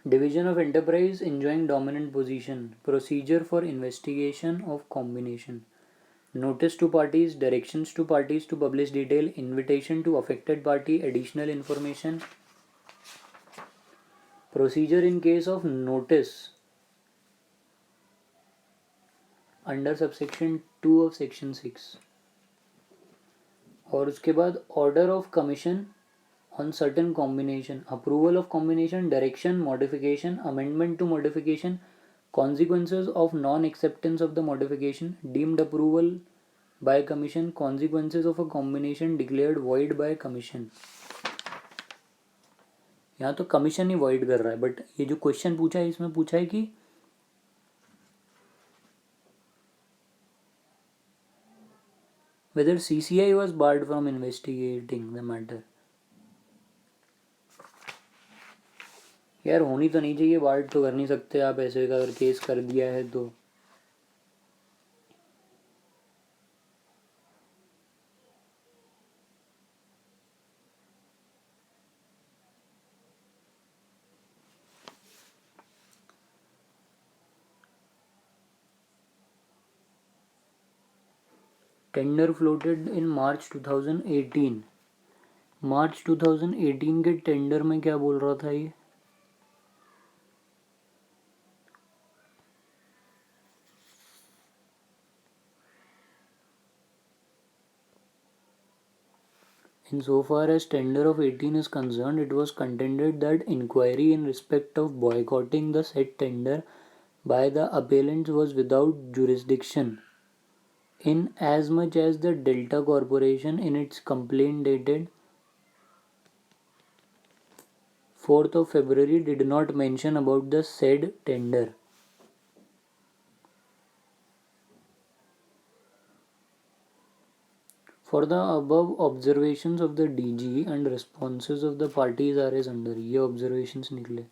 Division of enterprise enjoying dominant position. Procedure for investigation of combination. Notice to parties, directions to parties to publish detail, invitation to affected party, additional information. Procedure in case of notice under subsection 2 of section 6. और उसके बाद order of commission on certain combination, approval of combination, direction, modification, amendment to modification, consequences of non-acceptance of the modification, deemed approval by commission, consequences of a combination declared void by commission. यहाँ तो commission ही void कर रहा है, but ये जो question पूछा है इसमें पूछा है कि whether CCI was barred from investigating the matter. यार होनी तो नहीं चाहिए, बार्ड तो कर नहीं सकते आप ऐसे का, अगर केस कर दिया है तो. टेंडर फ्लोटेड इन मार्च 2018. मार्च 2018 के टेंडर में क्या बोल रहा था ये? In so far as tender of 18 is concerned, it was contended that inquiry in respect of boycotting the said tender by the appellants was without jurisdiction, in as much as the Delta Corporation in its complaint dated 4th of February did not mention about the said tender. For the above observations of the DG and responses of the parties are as under. ये observations निकले.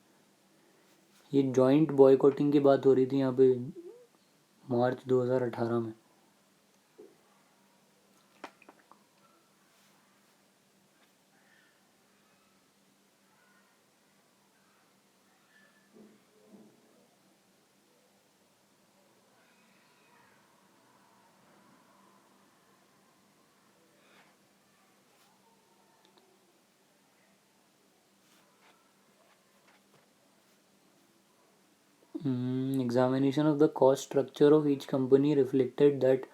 ये joint boycotting की बात हो रही थी यहाँ पे मार्च 2018 में. Examination of the cost structure of each company reflected that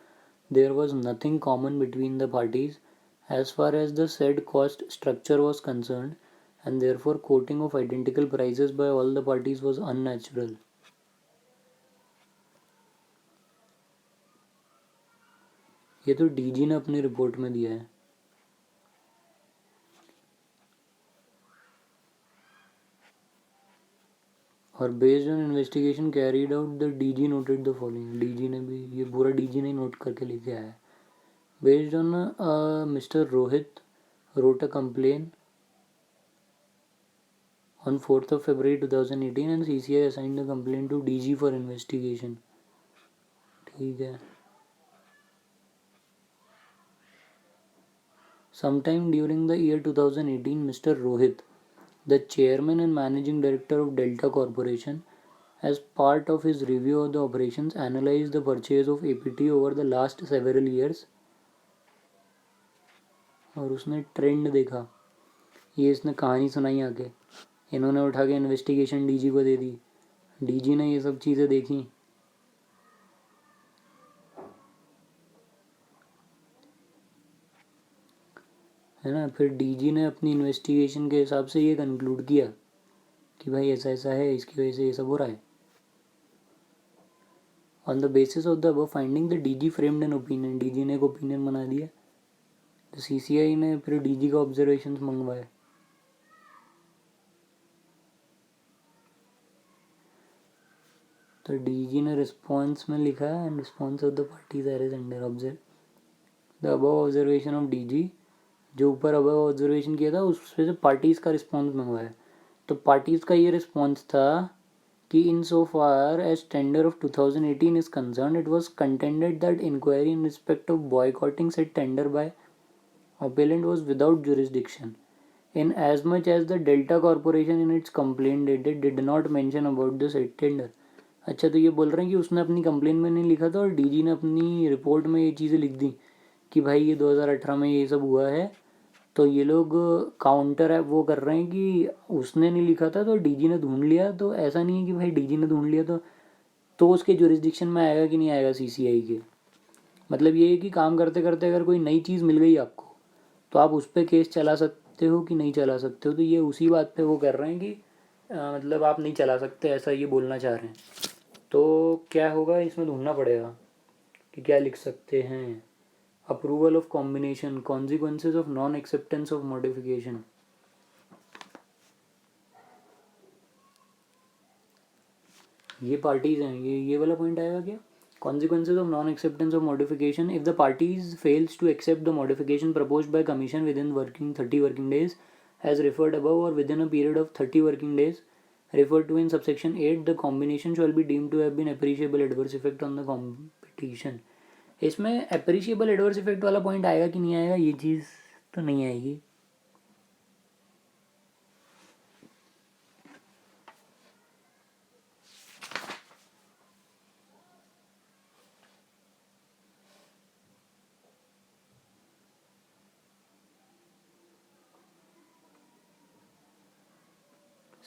there was nothing common between the parties as far as the said cost structure was concerned, and therefore quoting of identical prices by all the parties was unnatural. ये तो DG ने अपनी report में दिया है. और based on investigation carried out the DG noted the following. DG ने भी ये पूरा डीजी ने नोट करके लेके आया है. Based on mister Rohit wrote a complaint on 4th of February 2018 and CCI assigned the complaint to DG for investigation. ठीक है. Sometime during the year 2018, Mr. Rohit, the chairman and managing director of Delta Corporation, as part of his review of the operations, analyzed the purchase of APT over the last several years. और उसने trend देखा. ये इसने कहानी सुनाई आके, इन्होंने उठा के इन्वेस्टिगेशन डीजी को दे दी. डीजी ने ये सब चीज़ें देखी. है ना. फिर डीजी ने अपनी इन्वेस्टिगेशन के हिसाब से ये कंक्लूड किया कि भाई ऐसा ऐसा है, इसकी वजह से ये सब हो रहा है. On the basis of the above finding the DG framed an opinion. DG ने एक ओपिनियन बना दिया. तो सीसीआई ने फिर डीजी का ऑब्जर्वेशंस मंगवाए. तो डीजी ने रिस्पॉन्स में लिखा है and response of the parties are as under. Observe the above observation of DG. जो ऊपर अबव ऑब्जर्वेशन किया था उससे से पार्टीज़ का रिस्पॉन्स मंगवाया. तो पार्टीज़ का ये रिस्पॉन्स था कि in so far as tender of 2018 is concerned, it was contended that inquiry in respect of boycotting said tender by appellant was without jurisdiction, In as much as the Delta Corporation in its complaint dated did not mention about the said tender. अच्छा, तो ये बोल रहे हैं कि उसने अपनी complain में नहीं लिखा था और डीजी ने अपनी रिपोर्ट में ये चीज़ें लिख दी कि भाई ये 2018 में ये सब हुआ है। तो ये लोग काउंटर है वो कर रहे हैं कि उसने नहीं लिखा था तो डीजी ने ढूंढ लिया। तो ऐसा नहीं है कि भाई डीजी ने ढूंढ लिया तो उसके जुरिस्डिक्शन में आएगा कि नहीं आएगा सीसीआई के। मतलब ये है कि काम करते करते अगर कोई नई चीज़ मिल गई आपको तो आप उस पर केस चला सकते हो कि नहीं चला सकते हो। तो ये उसी बात पे वो कर रहे हैं कि मतलब आप नहीं चला सकते, ऐसा ये बोलना चाह रहे हैं। तो क्या होगा इसमें ढूंढना पड़ेगा कि क्या लिख सकते हैं। Approval of combination, consequences of non acceptance of modification, ये पार्टीज हैं, ये वाला पॉइंट आएगा क्या? Consequences of non-acceptance of modification: if the parties fails to accept the modification proposed by commission within 30 working days as referred above or within a period of 30 working days referred to in subsection 8, the combination shall be deemed to have been appreciable adverse effect on the competition. इसमें appreciable adverse effect वाला point आएगा कि नहीं आएगा? ये चीज़ तो नहीं आएगी।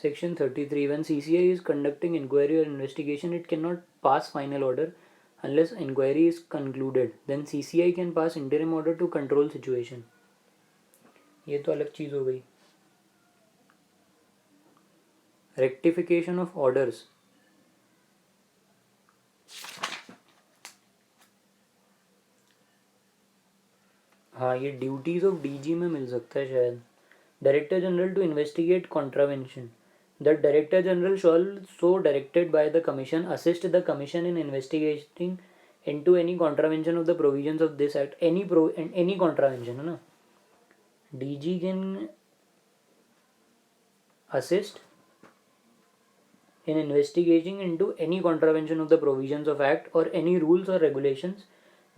Section 33. When CCI is conducting inquiry or investigation, it cannot pass final order unless inquiry is concluded. Then CCI can pass interim order to control situation. ये तो अलग चीज़ हो गई। Rectification of orders. हाँ, ये ड्यूटीज ऑफ डीजी में मिल सकता है शायद। Director general to investigate contravention. The Director General shall, so directed by the Commission, assist the Commission in investigating into any contravention of the provisions of this Act. Any contravention है ना, DG can assist in investigating into any contravention of the provisions of Act or any rules or regulations.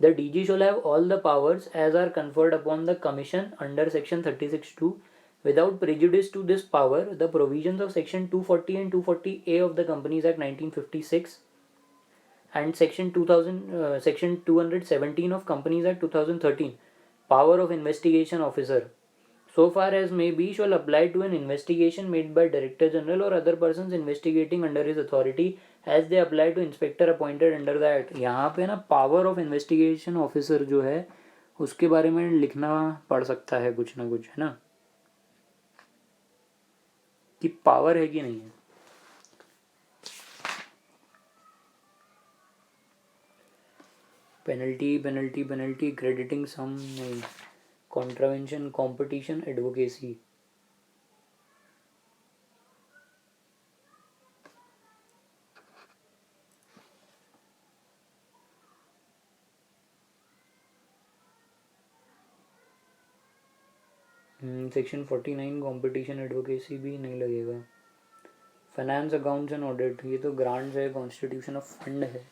The DG shall have all the powers as are conferred upon the Commission under Section 36(2). Without prejudice to this power, the provisions of Section 240 and 240A of the Companies Act 1956 and Section 217 of Companies Act 2013, power of investigation officer, so far as may be, shall apply to an investigation made by Director General or other persons investigating under his authority as they apply to inspector appointed under the Act. यहाँ पे ना power of investigation officer जो है उसके बारे में लिखना पड़ सकता है कुछ ना कुछ, है ना, कि पावर है कि नहीं है। पेनल्टी पेनल्टी पेनल्टी क्रेडिटिंग सम नहीं। Contravention, competition, advocacy. Section 49 competition advocacy भी नहीं लगेगा। फाइनेंस, अकाउंट्स एंड ऑडिट, ये तो ग्रांट्स है, कॉन्स्टिट्यूशन ऑफ फंड है।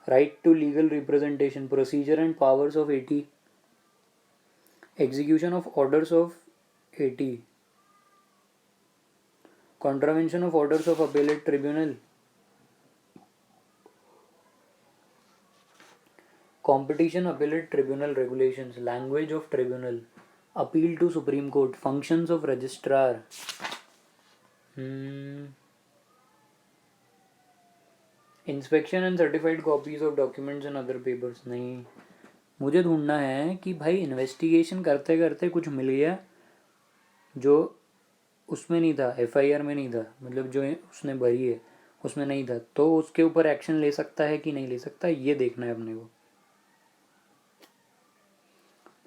Right to legal representation, procedure and powers of AT, execution of orders of AT, contravention of orders of appellate tribunal, competition appellate tribunal regulations, language of tribunal, appeal to Supreme Court, functions of registrar, inspection and certified copies of documents and other papers। नहीं, मुझे ढूंढना है कि भाई investigation करते करते कुछ मिल गया जो उसमें नहीं था, एफआईआर में नहीं था, मतलब जो उसने भरी है उसमें नहीं था, तो उसके ऊपर एक्शन ले सकता है कि नहीं ले सकता, ये देखना है अपने को।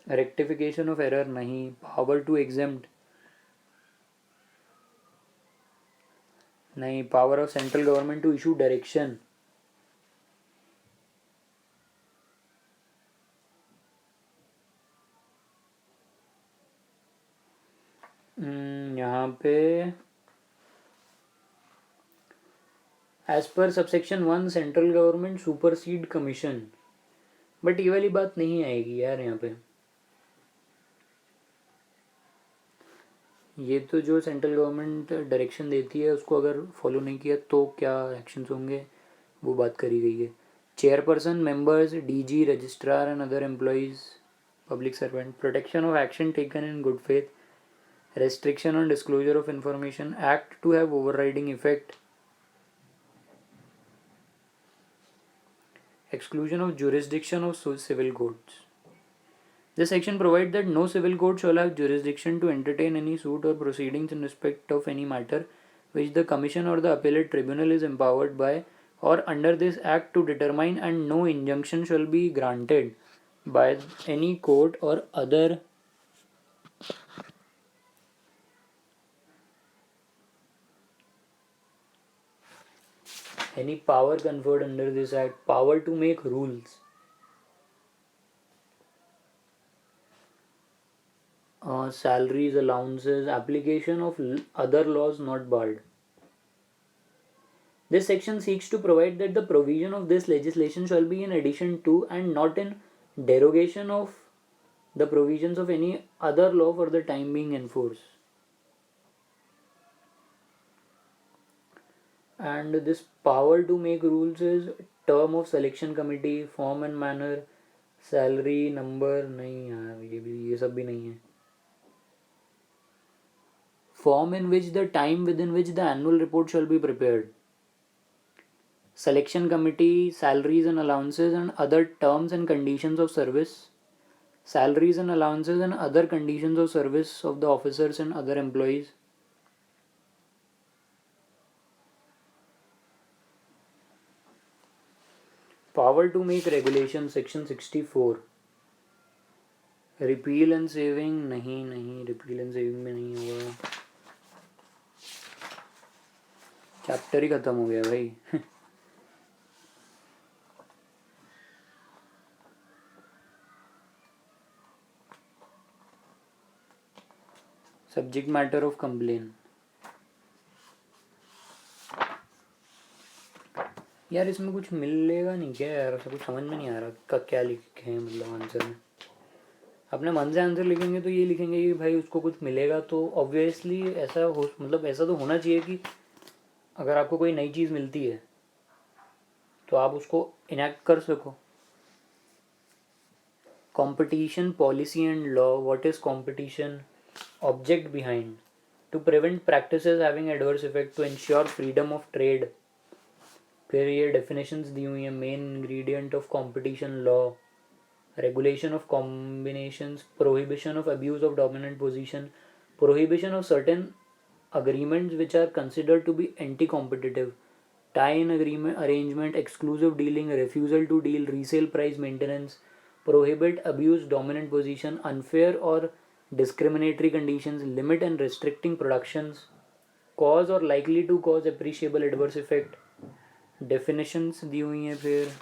रेक्टिफिकेशन ऑफ एरर नहीं। पावर टू एग्जेम्प्ट नहीं। Power of central government to issue direction, यहाँ पे as per subsection 1 central government supersede commission, but ये वाली बात नहीं आएगी यार यहाँ पे। ये तो जो सेंट्रल गवर्नमेंट डायरेक्शन देती है उसको अगर फॉलो नहीं किया तो क्या एक्शंस होंगे, वो बात करी गई है. Chairperson, members, DG, registrar and other employees, public servant, protection of action taken in good faith, restriction on disclosure of information, act to have overriding effect, exclusion of jurisdiction of civil courts. This section provides that no civil court shall have jurisdiction to entertain any suit or proceedings in respect of any matter which the commission or the appellate tribunal is empowered by or under this act to determine, and no injunction shall be granted by any court or other any power conferred under this act, power to make rules, salaries, allowances, application of other laws not barred. This section seeks to provide that the provision of this legislation shall be in addition to and not in derogation of the provisions of any other law for the time being enforced. And this power to make rules is term of selection committee, form and manner, salary, number नहीं यार, ये सब भी नहीं है. Form in which the time within which the annual report shall be prepared. Selection committee, salaries and allowances and other terms and conditions of service, salaries and allowances and other conditions of service of the officers and other employees. Power to make regulations, section 64. Repeal and saving नहीं repeal and saving में नहीं होगा, chapter ही खत्म हो गया भाई. Subject matter of complain. यार इसमें कुछ मिलेगा नहीं क्या यार, ऐसा कुछ समझ में नहीं आ रहा क्या लिखे हैं, मतलब आंसर में अपने मन से आंसर लिखेंगे तो ये लिखेंगे कि भाई उसको कुछ मिलेगा, तो ऑब्वियसली ऐसा हो, मतलब ऐसा तो होना चाहिए कि अगर आपको कोई नई चीज़ मिलती है तो आप उसको इनैक्ट कर सको. Competition policy and law. What is competition? Object behind to prevent practices having adverse effect to ensure freedom of trade. फिर ये डेफिनेशंस दी हुई हैं. Main ingredient of competition law, regulation of combinations, prohibition of abuse of dominant position, prohibition of certain agreements which are considered to be anti-competitive, tie-in agreement arrangement, exclusive dealing, refusal to deal, resale price maintenance, prohibit abuse dominant position, unfair or discriminatory conditions, limit and restricting productions, cause or likely to cause appreciable adverse effect. definitions दी हुई हैं. फिर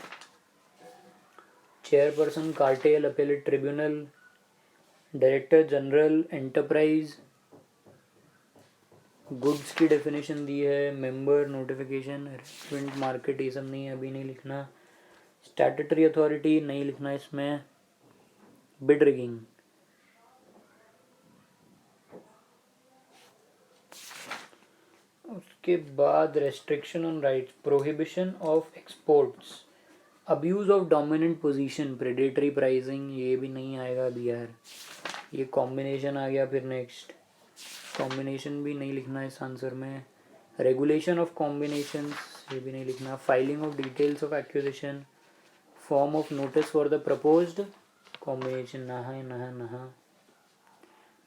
chairperson cartel appellate tribunal, director general enterprise, goods की definition दी है. Member, notification, restaurant, market, ये सब नहीं है, अभी नहीं लिखना. स्टैट्यूटरी अथॉरिटी नहीं लिखना इसमें. Bid rigging. उसके बाद restriction on rights, prohibition of exports, abuse of dominant position, predatory pricing, ये भी नहीं आएगा अभी यार. ये कॉम्बिनेशन आ गया. फिर नेक्स्ट कॉम्बिनेशन भी नहीं लिखना इस आंसर में. रेगुलेशन ऑफ कॉम्बिनेशन, ये भी नहीं लिखना. Filing of details of acquisition, form of notice for the proposed combination, नहा.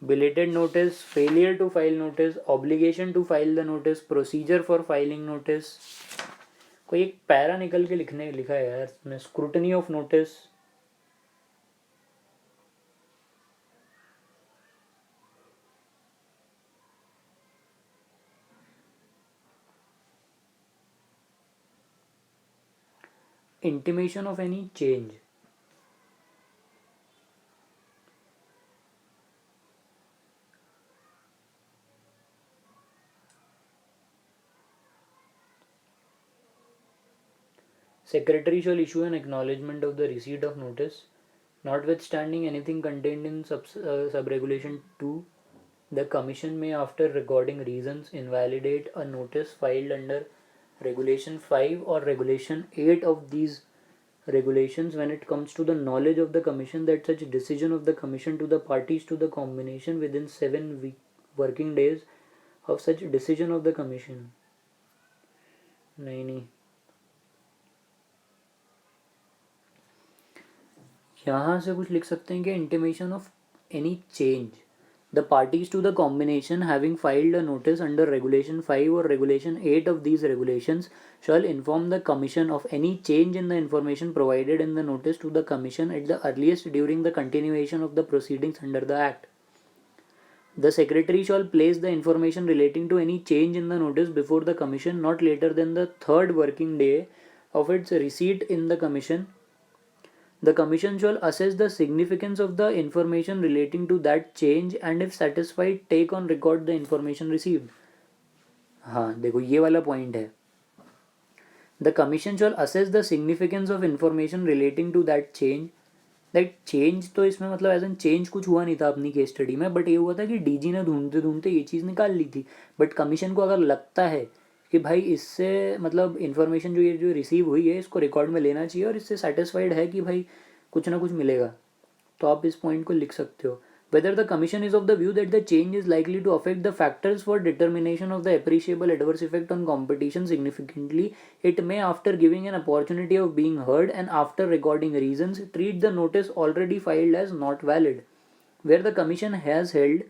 Belated notice, failure to file notice, obligation to file the notice, procedure for filing notice. कोई एक para निकल के लिखा है यार इसमें. Scrutiny of notice, intimation of any change. Secretary shall issue an acknowledgement of the receipt of notice, notwithstanding anything contained in sub-regulation 2. The commission may, after recording reasons, invalidate a notice filed under Regulation 5 or Regulation 8 of these regulations when it comes to the knowledge of the commission that such decision of the commission to the parties to the combination within 7 working days of such decision of the commission. नहीं, यहाँ से कुछ लिख सकते हैं कि intimation of any change, the parties to the combination having filed a notice under Regulation 5 or Regulation 8 of these regulations shall inform the Commission of any change in the information provided in the notice to the Commission at the earliest during the continuation of the proceedings under the Act. The Secretary shall place the information relating to any change in the notice before the Commission not later than the 3rd working day of its receipt in the Commission. The Commission shall assess the significance of the information relating to that change and if satisfied take on record the information received. हाँ देखो ये वाला point है. The Commission shall assess the significance of information relating to that change. That change तो इसमें मतलब as an change कुछ हुआ नहीं था अपनी केस स्टडी में, बट ये हुआ था कि डीजी ने ढूंढते ढूंढते ये चीज़ निकाल ली थी. बट कमीशन को अगर लगता है कि भाई इससे मतलब इन्फॉर्मेशन जो रिसीव हुई है इसको रिकॉर्ड में लेना चाहिए और इससे सेटिस्फाइड है कि भाई कुछ ना कुछ मिलेगा, तो आप इस पॉइंट को लिख सकते हो. Whether the commission is of the view that the change is likely to affect the factors for determination of the appreciable adverse effect on competition significantly, it may, after giving an opportunity of being heard and after recording reasons, treat the notice already filed as not valid. Where the commission has held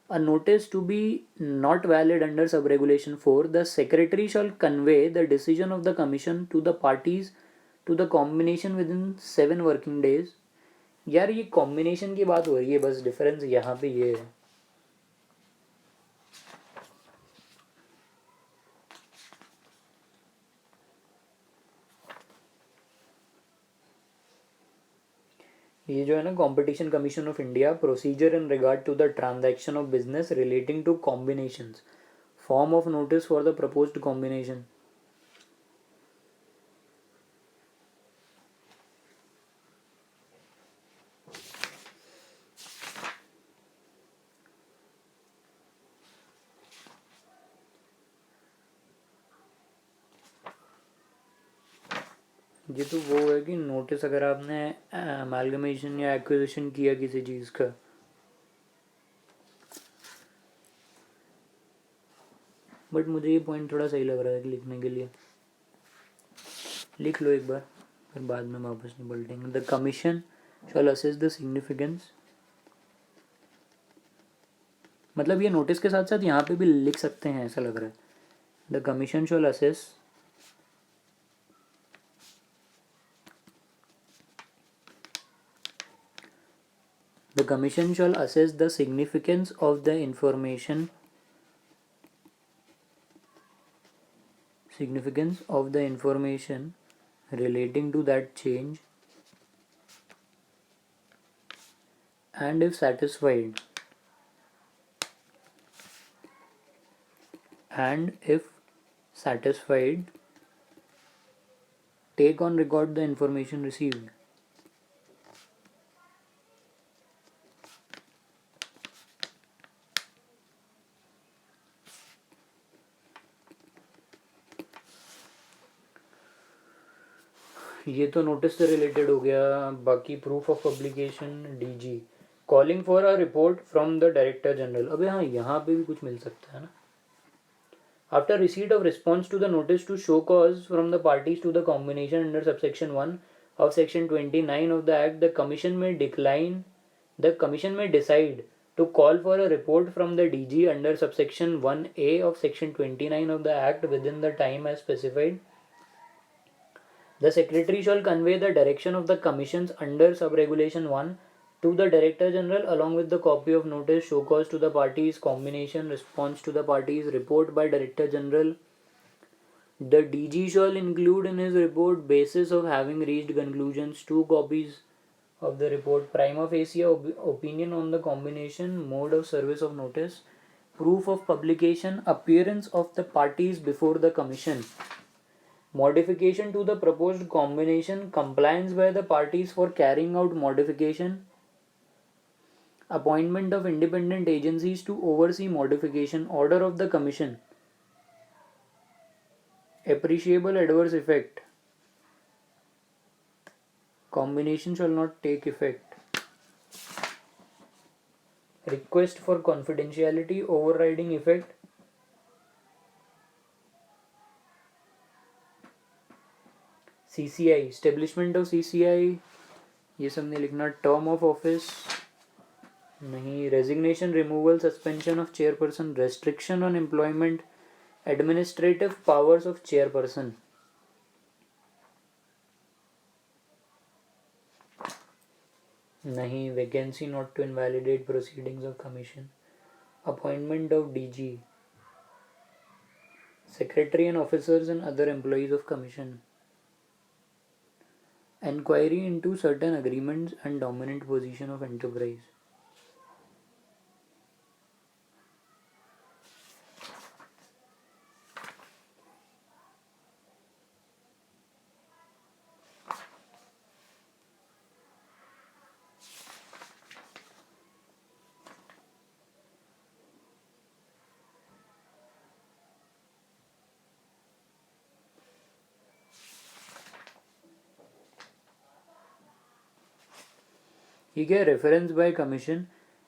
a notice to be not valid under subregulation 4, the secretary shall convey the decision of the commission to the parties to the combination within 7 working days. यार ये combination की बात हो रही है, बस difference यहाँ पे ये है. ये जो है ना competition commission of India, procedure in regard to the transaction of business relating to combinations, form of notice for the proposed combination. ये तो वो है कि नोटिस अगर आपने अमालगमेशन या एक्विजिशन किया किसी चीज़ का, बट मुझे ये पॉइंट थोड़ा सही लग रहा है कि लिखने के लिए. लिख लो एक बार, फिर बाद में वापस नहीं पलटेंगे. The commission shall assess the significance, मतलब ये नोटिस के साथ साथ यहाँ पे भी लिख सकते हैं ऐसा लग रहा है. The commission shall assess The Commission shall assess the significance of the information relating to that change, and if satisfied take on record the information received. ये तो नोटिस से रिलेटेड हो गया. बाकी proof of publication, DG calling for a report from the director general. अबे हाँ यहाँ पे भी कुछ मिल सकता है ना. After receipt of response to the notice to show cause from the parties to the combination under subsection 1 of section 29 of the act, the commission may decide to call for a report from the DG under subsection 1A of section 29 of the Act within the time as specified. The Secretary shall convey the direction of the commissions under subregulation 1 to the Director General along with the copy of notice, show cause to the parties, combination, response to the parties, report by Director General. The DG shall include in his report, basis of having reached conclusions, 2 copies of the report, prima facie opinion on the combination, mode of service of notice, proof of publication, appearance of the parties before the commission, modification to the proposed combination, compliance by the parties for carrying out modification, Appointment of independent agencies to oversee modification. Order of the Commission. Appreciable adverse effect. Combination shall not take effect. Request for confidentiality. Overriding effect. CCI. Establishment of CCI. ये सब नहीं लिखना. Term of office नहीं. Resignation, removal, suspension of chairperson. Restriction on employment. Administrative powers of chairperson. नहीं. Vacancy not to invalidate proceedings of commission. Appointment of DG. Secretary and officers and other employees of commission. Enquiry into certain agreements and dominant position of enterprise. ठीक है. Reference by commission.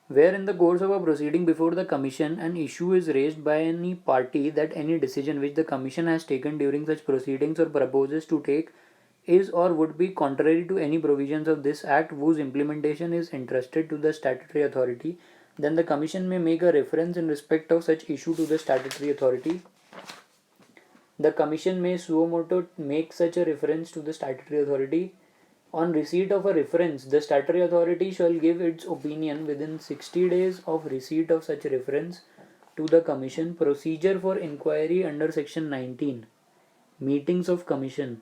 Where in the course of a proceeding before the commission an issue is raised by any party that any decision which the commission has taken during such proceedings or proposes to take is or would be contrary to any provisions of this act whose implementation is entrusted to the statutory authority, then the commission may make a reference in respect of such issue to the statutory authority. The commission may suo motu make such a reference to the statutory authority. On receipt of a reference, the statutory authority shall give its opinion within 60 days of receipt of such reference to the commission. Procedure for inquiry under section 19. Meetings of commission.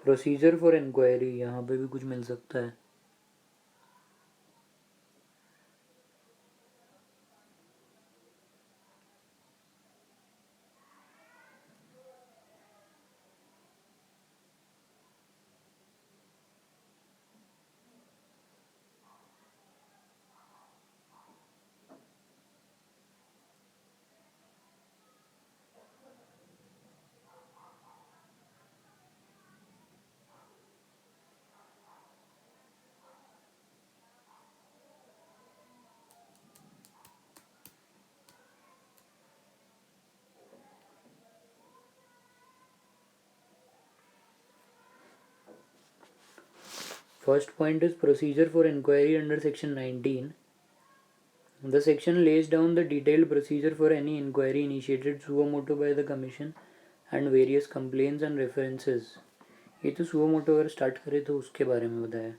Procedure for inquiry. यहाँ पे भी कुछ मिल सकता है. First point is procedure for inquiry under section 19. The section lays down the detailed procedure for any inquiry initiated suo motu by the commission and various complaints and references. ये तो suo motu अगर start करे तो उसके बारे में बताया.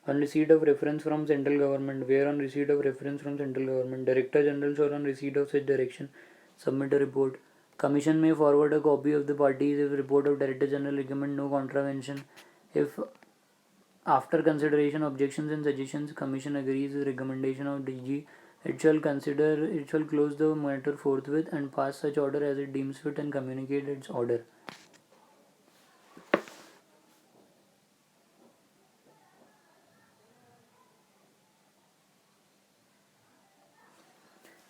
On receipt of reference from central government, where on receipt of reference from central government, Director General shall on receipt of such direction submit a report. Commission may forward a copy of the parties if report of Director General recommend no contravention. If after consideration objections and suggestions commission agrees with recommendation of DG, it shall close the matter forthwith and pass such order as it deems fit and communicate its order.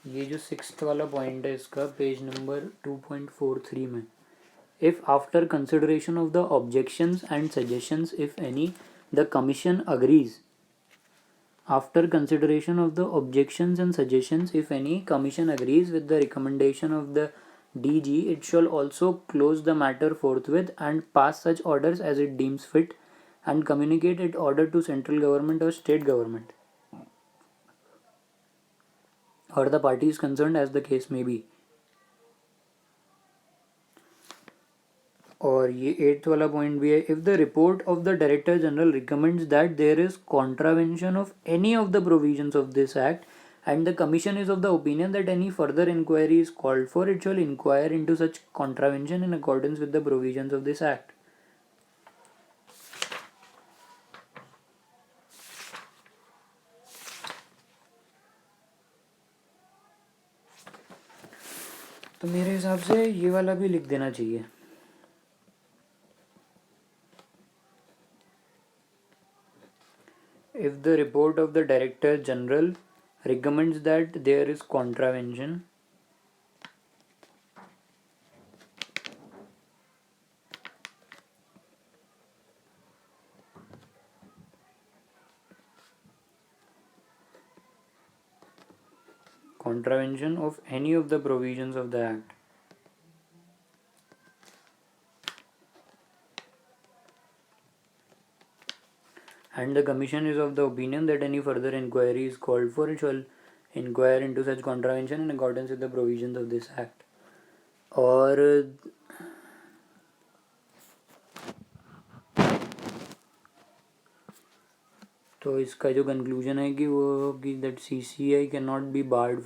ये जो 6th वाला point है इसका page number 2.43 में. If after consideration of the objections and suggestions if any the commission agrees, after consideration of the objections and suggestions if any commission agrees with the recommendation of the DG, it shall also close the matter forthwith and pass such orders as it deems fit and communicate its order to central government or state government or the parties concerned as the case may be. और ये 8th वाला पॉइंट भी है. If the report of the director general recommends that there is contravention of any of the provisions of this act And the commission is of the opinion that any further inquiry is called for, it shall inquire into such contravention in accordance with the provisions of this act. तो मेरे हिसाब से ये वाला भी लिख देना चाहिए. If the report of the Director General recommends that there is contravention, of any of the provisions of the act, and the commission is of the opinion that any further inquiry is called for, it shall inquire into such contravention in accordance with the provisions of this act. और तो इसका जो conclusion है कि वो कि that CCI can not be board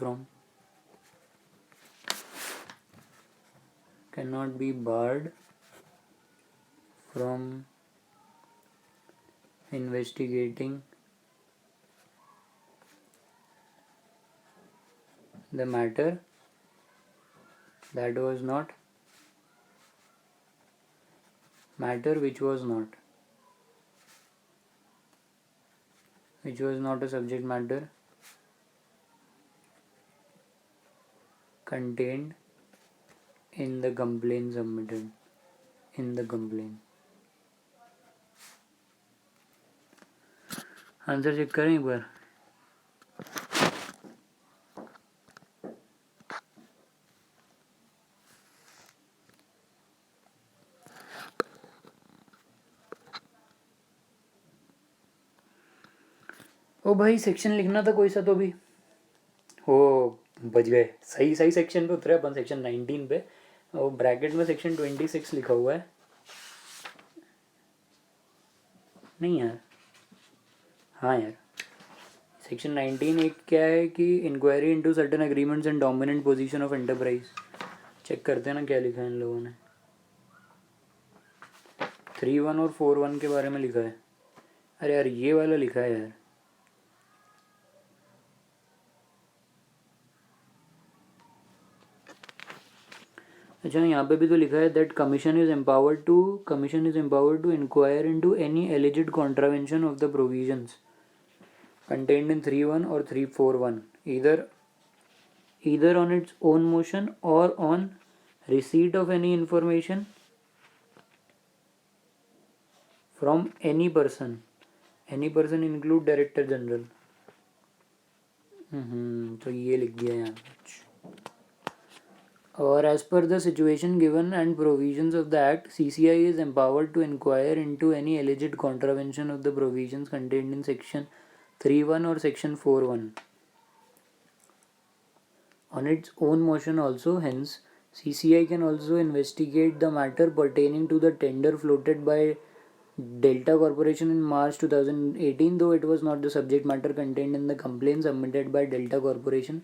from investigating the matter which was not a subject matter contained in the complaint submitted in the complaint. Answer check करें एक बार. ओ भाई सेक्शन लिखना था कोई सा तो भी. हो बच गए. सही सेक्शन पे उतरे अपन, सेक्शन 19 पे. और ब्रैकेट में सेक्शन 26 लिखा हुआ है. नहीं यार, हाँ यार, सेक्शन 19 एक क्या है कि inquiry into certain agreements and dominant position of enterprise. Check करते हैं ना क्या लिखा है इन लोगों ने. 3(1) और 4(1) के बारे में लिखा है. अरे यार ये वाला लिखा है यार. अच्छा यहाँ पे भी तो लिखा है that commission is empowered to inquire into any alleged contravention of the provisions contained in 3(1) or 3(4)(1) either on its own motion or on receipt of any information from any person. Any person include Director General. तो ये लिख दिया यहाँ. Or as per the situation given and provisions of the Act, CCI is empowered to inquire into any alleged contravention of the provisions contained in Section 3(1) or Section 4(1) on its own motion also. Hence, CCI can also investigate the matter pertaining to the tender floated by Delta Corporation in March 2018, though it was not the subject matter contained in the complaint submitted by Delta Corporation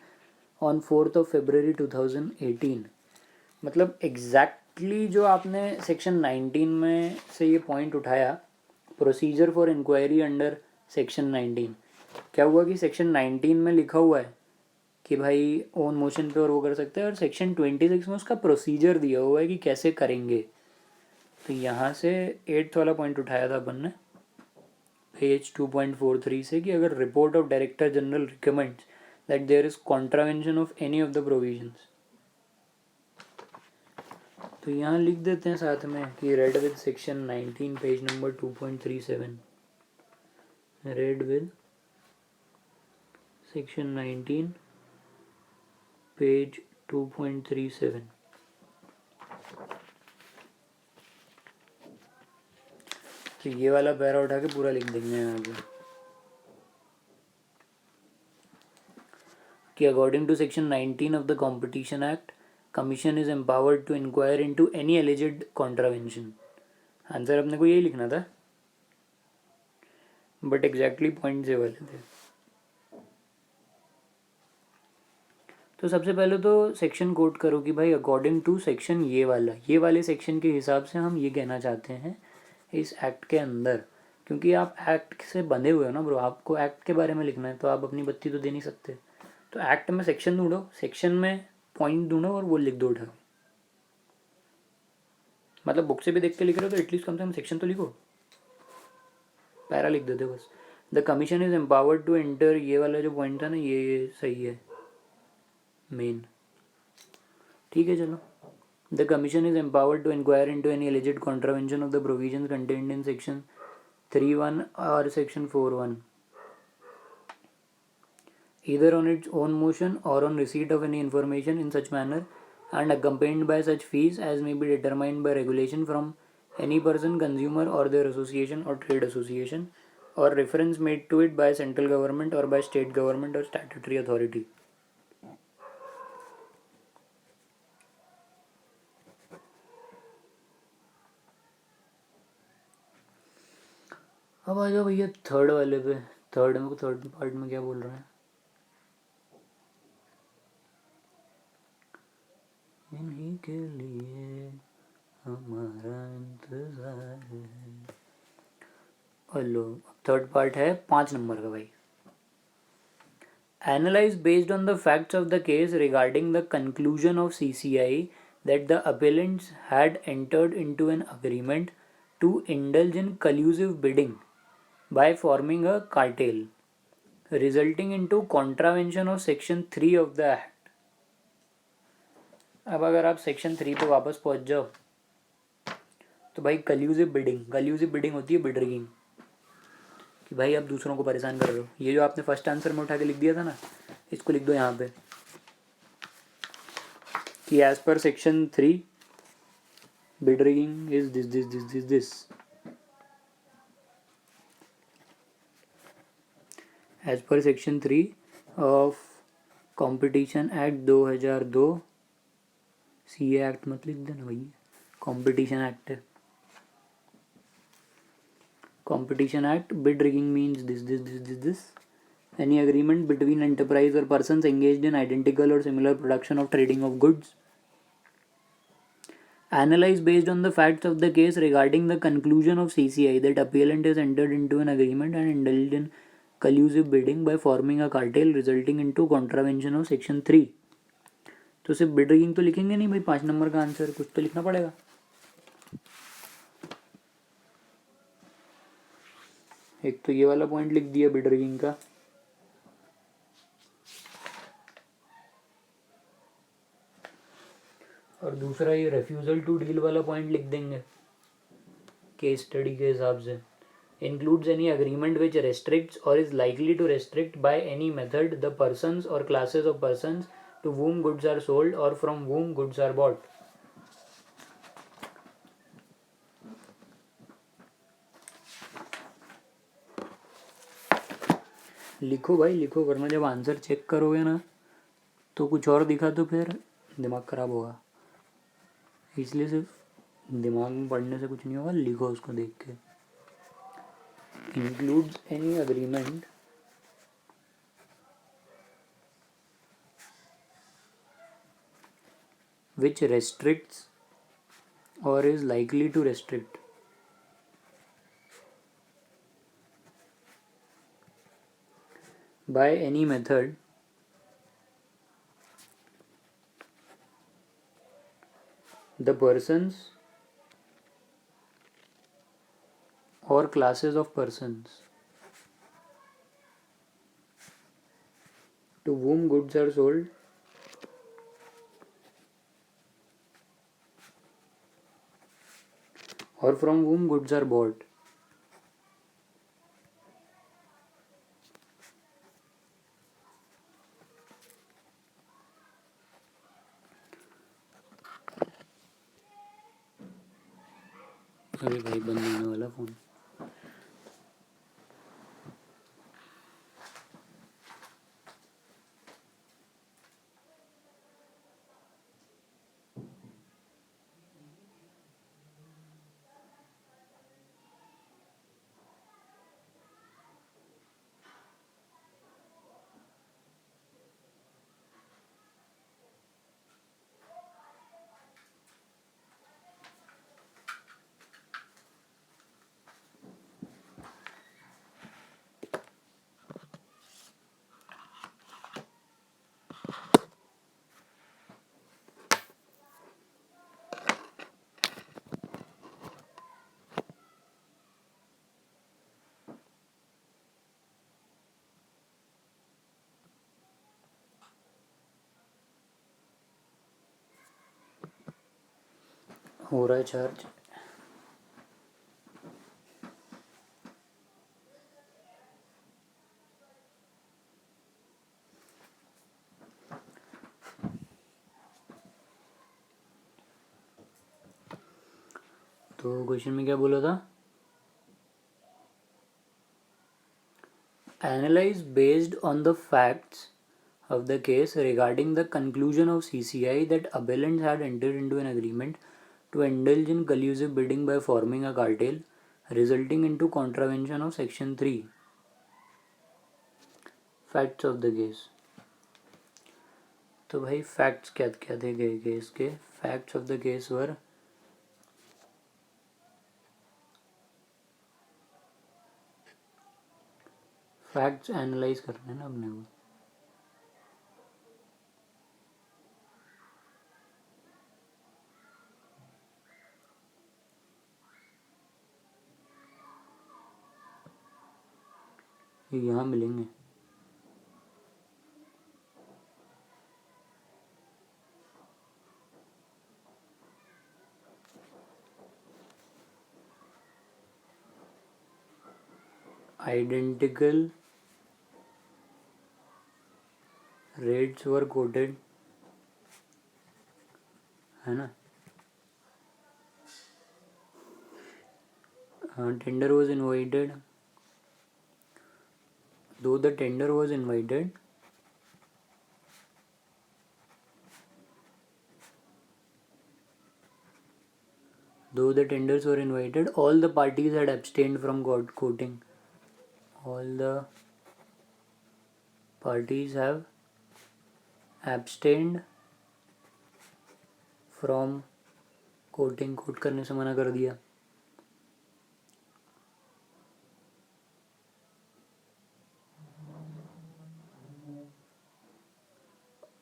on 4th of February 2018. मतलब exactly जो आपने section 19 में से ये point उठाया, procedure for inquiry under section 19, क्या हुआ कि सेक्शन 19 में लिखा हुआ है कि भाई ओन मोशन पे और वो कर सकते हैं, और सेक्शन 26 में उसका प्रोसीजर दिया हुआ है कि कैसे करेंगे. तो यहाँ से 8th वाला पॉइंट उठाया था अपन ने पेज 2.43 से कि अगर report of director general recommends that there is contravention of any of the provisions, तो यहाँ लिख देते हैं साथ में कि read with section 19 page number 2.37. Read with section 19 page 2.37. तो ये वाला पैरा उठा के पूरा लिख देंगे यहाँ पे कि according to section 19 of the competition act, commission is empowered to inquire into any alleged contravention. Answer अपने को यही लिखना था, बट एग्जैक्टली पॉइंट से वाले थे. तो सबसे पहले तो सेक्शन कोट करो कि भाई अकॉर्डिंग टू सेक्शन ये वाले सेक्शन के हिसाब से हम ये कहना चाहते हैं इस एक्ट के अंदर, क्योंकि आप एक्ट से बंधे हुए हो ना ब्रो, आपको एक्ट के बारे में लिखना है तो आप अपनी बत्ती तो दे नहीं सकते। तो एक्ट में सेक्शन ढूंढो, सेक्शन में पॉइंट ढूंढो और वो लिख दो उठा। मतलब बुक से भी देख के लिख रहे हो तो एटलीस्ट कम से कम सेक्शन तो लिखो, पैरा लिख देते बस। The commission is empowered to enter, ये वाला जो पॉइंट था ना ये सही है मेन, ठीक है चलो। The commission is empowered to inquire into any alleged contravention of the provisions contained in section 3(1) or section 4(1) either on its own motion or on receipt of any information in such manner and accompanied by such fees as may be determined by regulation from any person, consumer or their association or trade association, or reference made to it by central government or by state government or statutory authority. अब आ जाओ भैया third वाले पे। Third part में क्या बोल रहे हैं, इन्हीं के लिए हमारा इंतजार है। हेलो, थर्ड पार्ट है 5 नंबर का भाई। Analyze based on the facts of the case regarding the conclusion of CCI that the appellants had entered into an agreement to indulge in collusive bidding by forming a cartel, resulting into contravention of section 3 of the act. अब अगर आप section 3 पे वापस पहुंच जाओ तो भाई कल्यूसिव bidding होती है बिड रिगिंग, कि भाई आप दूसरों को परेशान कर रहे हो। ये जो आपने फर्स्ट आंसर में उठा के लिख दिया था ना, इसको लिख दो यहाँ पे कि as per section 3 bid rigging is this as per section 3 of competition act 2002, CA act मत लिख देना भैया, कंपटीशन एक्ट है। Competition Act, bid rigging means this. Any agreement between enterprise or persons engaged in identical or similar production of trading of goods. Analyze based on the facts of the case regarding the conclusion of CCI that appellant has entered into an agreement and indulged in collusive bidding by forming a cartel resulting into contravention of section 3. तो सिर्फ bid rigging तो लिखेंगे नहीं भाई, 5 number का answer कुछ तो लिखना पड़ेगा। एक तो ये वाला पॉइंट लिख दिया बिड रिगिंग का, और दूसरा ये रेफ्यूजल टू डील वाला पॉइंट लिख देंगे केस स्टडी के हिसाब से। Includes any agreement which restricts or is likely to restrict by any method the persons or classes of persons to whom goods are sold or from whom goods are bought. लिखो भाई लिखो, वरना जब answer check करोगे ना तो कुछ और दिखा तो फिर दिमाग ख़राब होगा। इसलिए सिर्फ दिमाग में पढ़ने से कुछ नहीं होगा, लिखो उसको देख के। Includes any agreement which restricts or is likely to restrict by any method the persons or classes of persons to whom goods are sold or from whom goods are bought. अरे भाई बंद होने वाला फ़ोन। हो रहा है charge. तो question में क्या बोला था? Analyze based on the facts of the case regarding the conclusion of CCI that appellants had entered into an agreement to indulge in collusive bidding by forming a cartel, resulting into contravention of Section 3. Facts of the case. तो भाई facts क्या क्या थे case के? Facts of the case were facts analyse करने ना अपने को। ये यहाँ मिलेंगे। आइडेंटिकल रेट्स वर कोटेड, है ना? Tender was invited, though the tender was invited, all the parties had abstained from quoting. All the parties have abstained from quoting. Quote करने से मना कर दिया।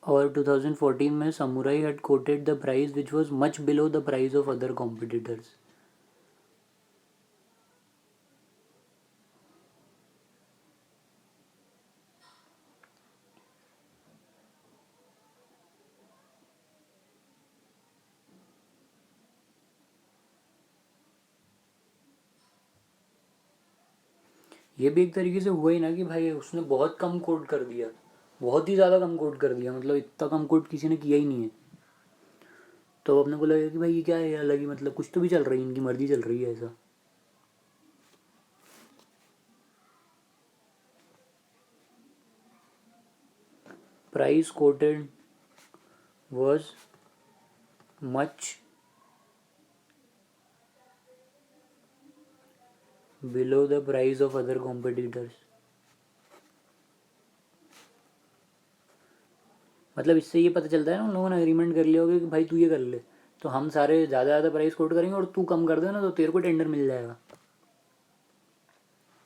और 2014 में Samurai had quoted the price which was much below the price of other competitors. ये भी एक तरीके से हुआ ही ना कि भाई उसने बहुत कम कोट कर दिया, बहुत ही ज़्यादा कम कोट कर दिया, मतलब इतना कम कोट किसी ने किया ही नहीं है। तो अपने को लगेगा कि भाई ये क्या है, अलग ही, मतलब कुछ तो भी चल रही है, इनकी मर्जी चल रही है ऐसा। Price coated was much below the price of other competitors. मतलब इससे ये पता चलता है ना, उन लोगों ने एग्रीमेंट कर लिया होगा कि भाई तू ये कर ले, तो हम सारे ज़्यादा प्राइस कोट करेंगे और तू कम कर देना तो तेरे को टेंडर मिल जाएगा।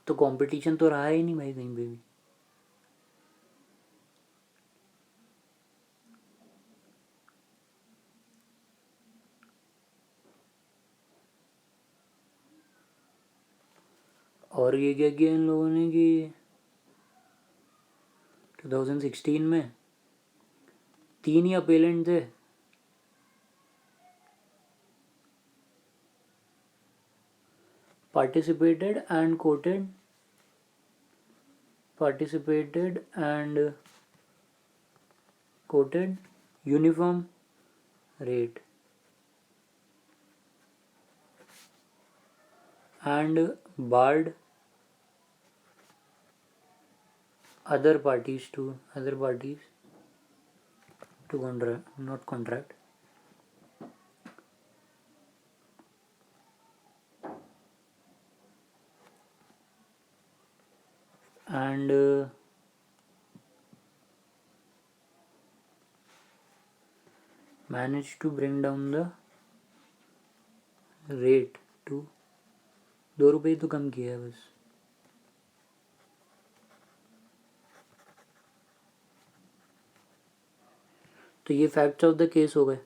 तो कंपटीशन तो रहा ही नहीं भाई कहीं पे भी। और ये क्या किया इन लोगों ने कि 2016 में 3 ही अपेलेंट थे, participated and quoted uniform rate and barred other parties to contract. And managed to bring down the rate to 2 रुपये तो कम किया है बस। तो ये फैक्ट्स ऑफ द केस हो गए।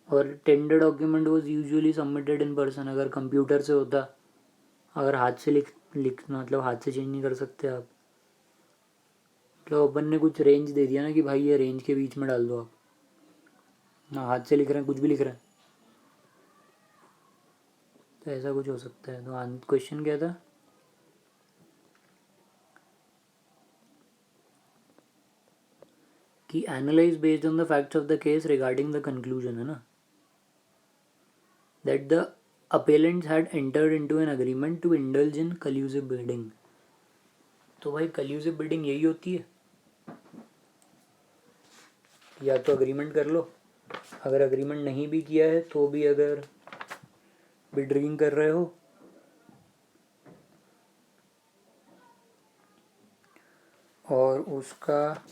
और tender document was usually submitted in person. अगर कंप्यूटर से होता, अगर हाथ से लिखना, मतलब हाथ से चेंज नहीं कर सकते आप, मतलब अपन ने कुछ रेंज दे दिया ना कि भाई ये रेंज के बीच में डाल दो आप, ना हाथ से लिख रहे हैं, कुछ भी लिख रहे हैं, तो ऐसा कुछ हो सकता है। तो क्वेश्चन क्या था? कि analyse based on the facts of the case regarding the conclusion, है ना, that the appellants had entered into an agreement to indulge in collusive bidding. तो भाई कल्यूसिव बिडिंग यही होती है, या तो अग्रीमेंट कर लो, अगर अग्रीमेंट नहीं भी किया है तो भी अगर बिड रिगिंग कर रहे हो, और उसका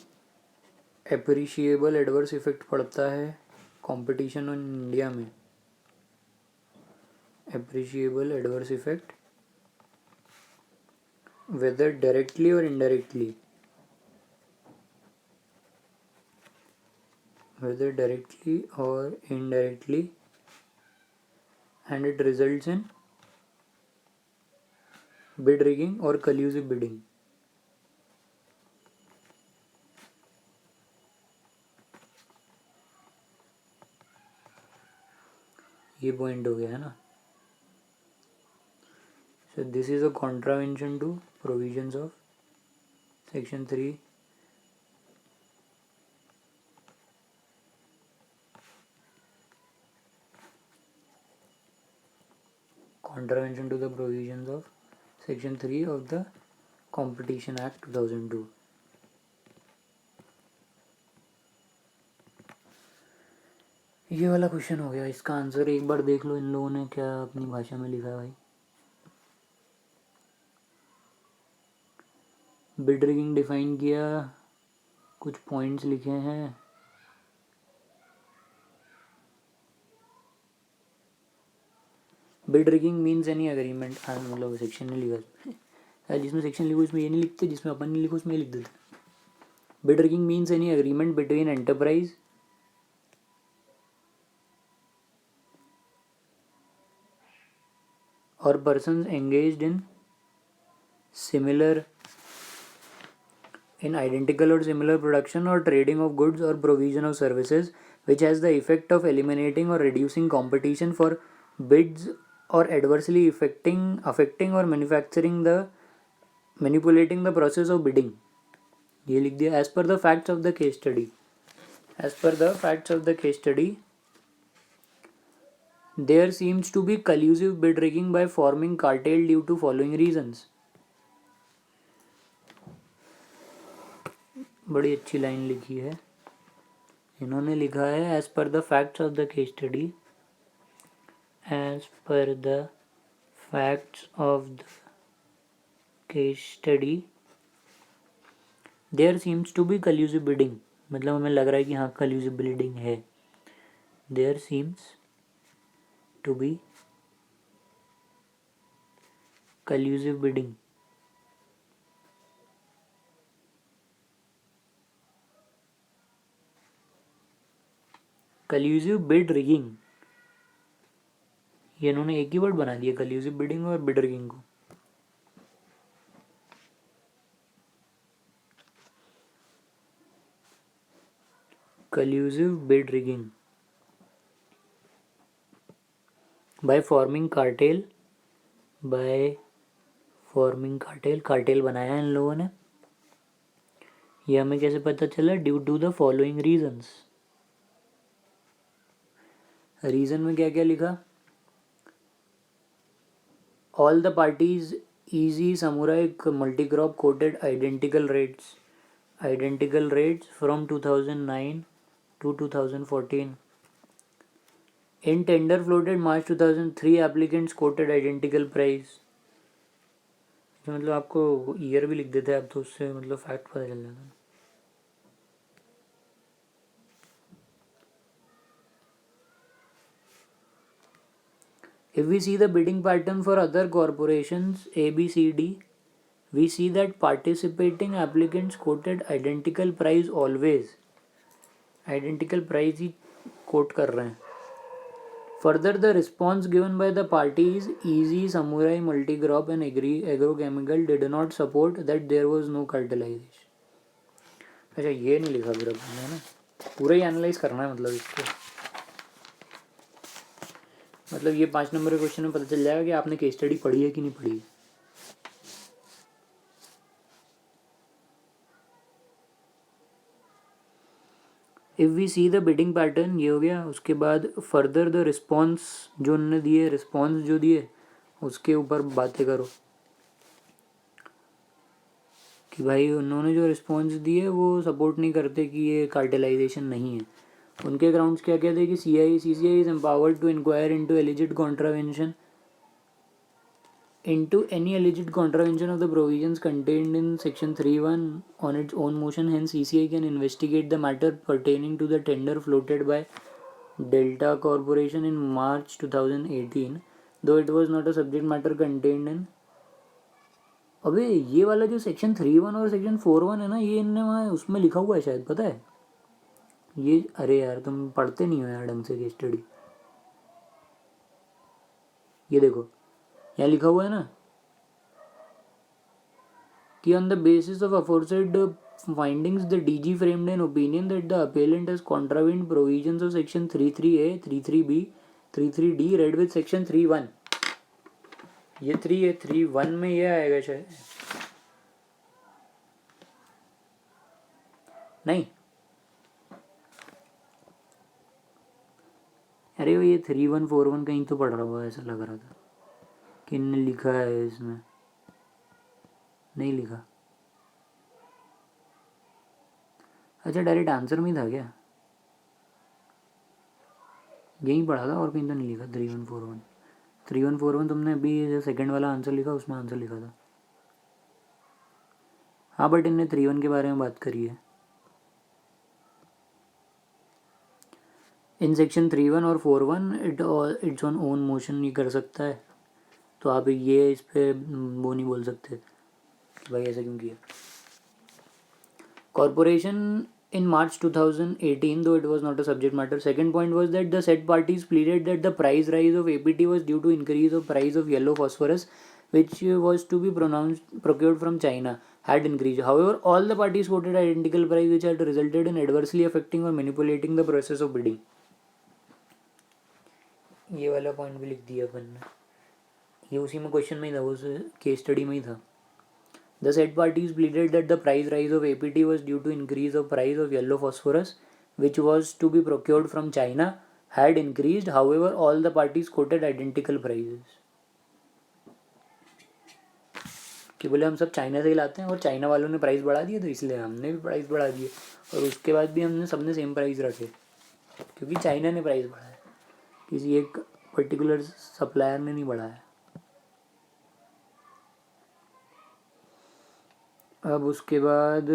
एप्रिशिएबल एडवर्स इफेक्ट पड़ता है कंपटीशन इन इंडिया में, appreciable adverse effect whether directly or indirectly, whether directly or indirectly, and it results in bid rigging or collusive bidding. ये पॉइंट हो गया है ना। So this is a contravention to provisions of section 3 contravention to the provisions of section 3 of the Competition Act 2002। ये वाला question हो गया। इसका आंसर एक बार देख लो इन लोगों ने क्या अपनी भाषा में लिखा है भाई। बिड रिगिंग डिफाइन किया, कुछ पॉइंट्स लिखे हैं, bid rigging means any agreement, मतलब सेक्शन ने लिखा, जिसमें सेक्शन लिखो इसमें ये नहीं लिखते, जिसमें अपन नहीं लिखो उसमें ये लिख देते। Bid rigging means any agreement between enterprise or persons engaged in identical or similar production or trading of goods or provision of services which has the effect of eliminating or reducing competition for bids or adversely affecting or manipulating the process of bidding। ये लिख दिया। as per the facts of the case study, as per the facts of the case study there seems to be collusive bid rigging by forming cartel due to following reasons। बड़ी अच्छी line लिखी है इन्होंने, लिखा है as per the facts of the case study, as per the facts of the case study there seems to be collusive bidding, मतलब हमें लग रहा है कि हाँ कल्यूसिव बिडिंग है। There seems to be collusive bidding, collusive bid rigging, ये इन्होंने एक ही वर्ड बना दिया, कल्यूसिव बिडिंग और बिड रिगिंग को। collusive bid rigging by forming cartel, cartel बनाया इन लोगों ने। ये हमें कैसे पता चला? Due to the following reasons. Reason में क्या क्या लिखा? All the parties easy samurai multicrop quoted identical rates from 2009 to 2014। In tender floated March 2003 applicants quoted identical price। मतलब आपको ईयर भी लिख देते हैं आप, तो उससे मतलब फैक्ट पता चल जाता है। If we see the bidding pattern for other corporations A, B, C, D, we see that participating applicants quoted identical price always, identical price he quote कर रहे हैं। Further, the response given by the parties Easy, Samurai, Multigrop and Agrochemical did not support that there was no cartelization। अच्छा ये नहीं लिखा फिर अपने, है ना, पूरा ही एनालाइज करना है मतलब इसको। मतलब ये 5 नंबर के क्वेश्चन में पता चल जाएगा कि आपने केस स्टडी पढ़ी है कि नहीं पढ़ी है। If we see the bidding pattern, ये हो गया। उसके बाद फर्दर द रिस्पॉन्स जो उन्होंने दिए, रिस्पॉन्स जो दिए उसके ऊपर बातें करो कि भाई उन्होंने जो रिस्पॉन्स दिए वो सपोर्ट नहीं करते कि ये कार्टेलाइजेशन नहीं है। उनके ग्राउंड्स क्या कहते हैं कि CCI is empowered to inquire into alleged contravention into any alleged contravention of the provisions contained in section 3(1) on its own motion. Hence CCI can investigate the matter pertaining to the tender floated by Delta Corporation in March 2018, though it was not a subject matter contained in। अबे ये वाला जो section 3(1) or section 4(1) है ना, ये इनने वहाँ उसमें लिखा हुआ है शायद, पता है ये। अरे यार तुम पढ़ते नहीं हो यार ढंग से केस स्टडी। ये देखो यहाँ लिखा हुआ है ना कि on the basis of aforesaid findings the DG framed an opinion that the appellant has contravened provisions of section 33A, 33B, 33D read with section 3(1)। ये 3 है, 3(1) में ये आएगा शायद, नहीं अरे वो ये 3(1) 4(1) कहीं तो पढ़ रहा हुआ ऐसा लग रहा था कि इनने लिखा है, इसमें नहीं लिखा। अच्छा डायरेक्ट आंसर में था क्या, यहीं पढ़ा था और कहीं तो नहीं लिखा। 3(1) 4(1), 3(1) 4(1) तुमने अभी जो सेकंड वाला आंसर लिखा उसमें आंसर लिखा था। हाँ बट इनने 3(1) के बारे में बात करी है। इन सेक्शन 3(1) और 4(1) इट्स ऑन ओन मोशन ही कर सकता है, तो आप ये इस पर वो नहीं बोल सकते कि भाई ऐसा क्यों किया। Corporation in March 2018, though it was not a subject matter. Second point was that the said parties pleaded that the price rise of APT was due to increase of price of yellow phosphorus, which was to be procured from China, had increased. However, all the parties quoted identical price, which had resulted in adversely affecting or manipulating the process of bidding. ये वाला पॉइंट भी लिख दिया अपन ने, ये उसी में क्वेश्चन में ही था, उस केस स्टडी में ही था। The said parties pleaded that the price rise of APT was due to increase of price of yellow phosphorus, which was to be procured from China, had increased. However, all the parties quoted identical prices. कि बोले हम सब China से ही लाते हैं और China वालों ने price बढ़ा दिए तो इसलिए हमने भी प्राइस बढ़ा दिए, और उसके बाद भी हमने सबने सेम प्राइस रखे क्योंकि चाइना ने प्राइस बढ़ाया, किसी एक पर्टिकुलर सप्लायर ने नहीं बढ़ाया। अब उसके बाद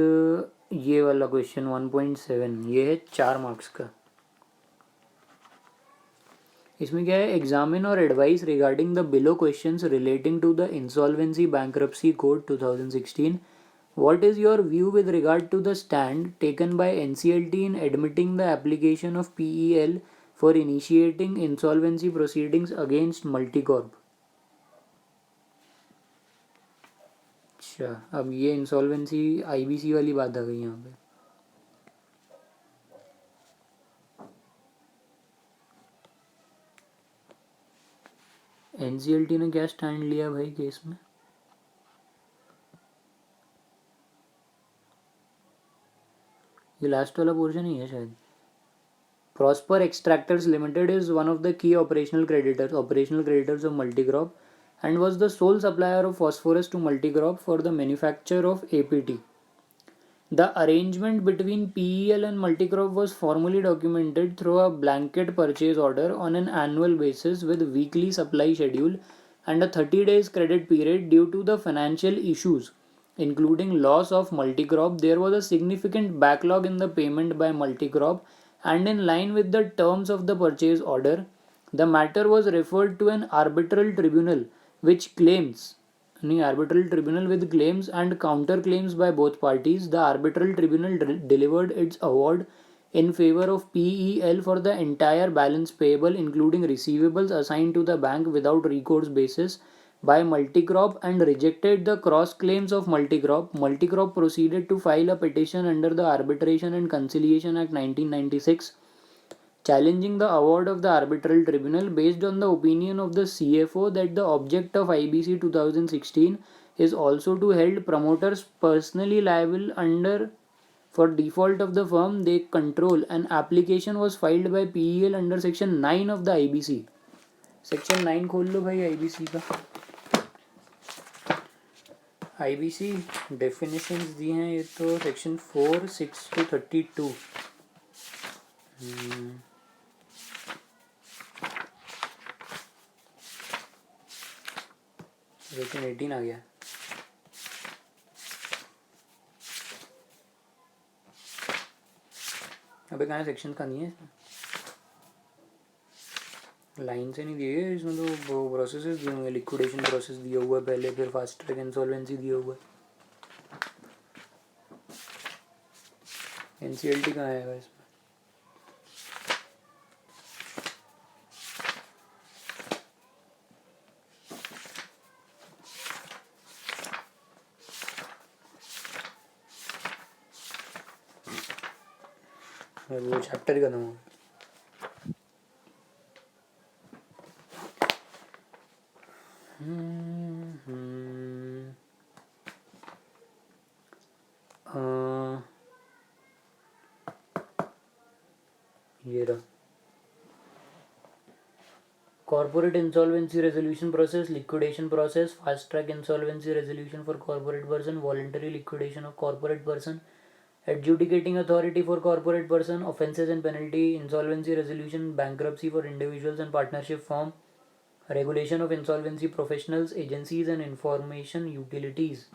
ये वाला क्वेश्चन 1.7, ये है 4 मार्क्स का। इसमें क्या है, एग्जामिन और advise regarding the below questions relating to the insolvency bankruptcy code 2016। What is your view with regard to the stand taken by NCLT in admitting the application of PEL for initiating insolvency proceedings against Multicorp? अच्छा अब ये insolvency IBC वाली बात आ गई यहाँ पे। NCLT ने क्या स्टैंड लिया भाई केस में, ये लास्ट वाला पोर्शन ही है शायद। Prosper Extractors Limited is one of the key operational creditors of Multicorp and was the sole supplier of phosphorus to Multicorp for the manufacture of APT. The arrangement between PEL and Multicorp was formally documented through a blanket purchase order on an annual basis with weekly supply schedule and a 30 days credit period. Due to the financial issues including loss of Multicorp, there was a significant backlog in the payment by Multicorp, and in line with the terms of the purchase order, the matter was referred to an arbitral tribunal with claims and counterclaims by both parties. The arbitral tribunal delivered its award in favor of PEL for the entire balance payable, including receivables assigned to the bank without recourse basis by Multicorp, and rejected the cross claims of Multicorp. Multicorp proceeded to file a petition under the Arbitration and Conciliation Act 1996 challenging the award of the arbitral tribunal based on the opinion of the CFO that the object of IBC 2016 is also to hold promoters personally liable under for default of the firm they control. An application was filed by PEL under section 9 of the IBC. Section 9 खोल लो भाई IBC का. IBC definitions दिए हैं ये तो section 4 6 to 32. Section 18 आ गया. अबे कहाँ सेक्शन का नहीं है इसमें, लाइन से नहीं दिए गए इसमें, तो वो प्रोसेसेस दिए हुए. लिक्विडेशन प्रोसेस दिया हुआ है पहले, फिर फास्ट ट्रैक इंसॉल्वेंसी दिया हुआ है. एनसीएलटी कहाँ आएगा इसमें. वो चैप्टर ही खत्म हो. ये रहा corporate insolvency resolution process, liquidation process, fast track insolvency resolution for corporate person, voluntary liquidation of corporate person, adjudicating authority for corporate person, offences and penalty, insolvency resolution, bankruptcy for individuals and partnership firm, regulation of insolvency professionals, agencies and information utilities.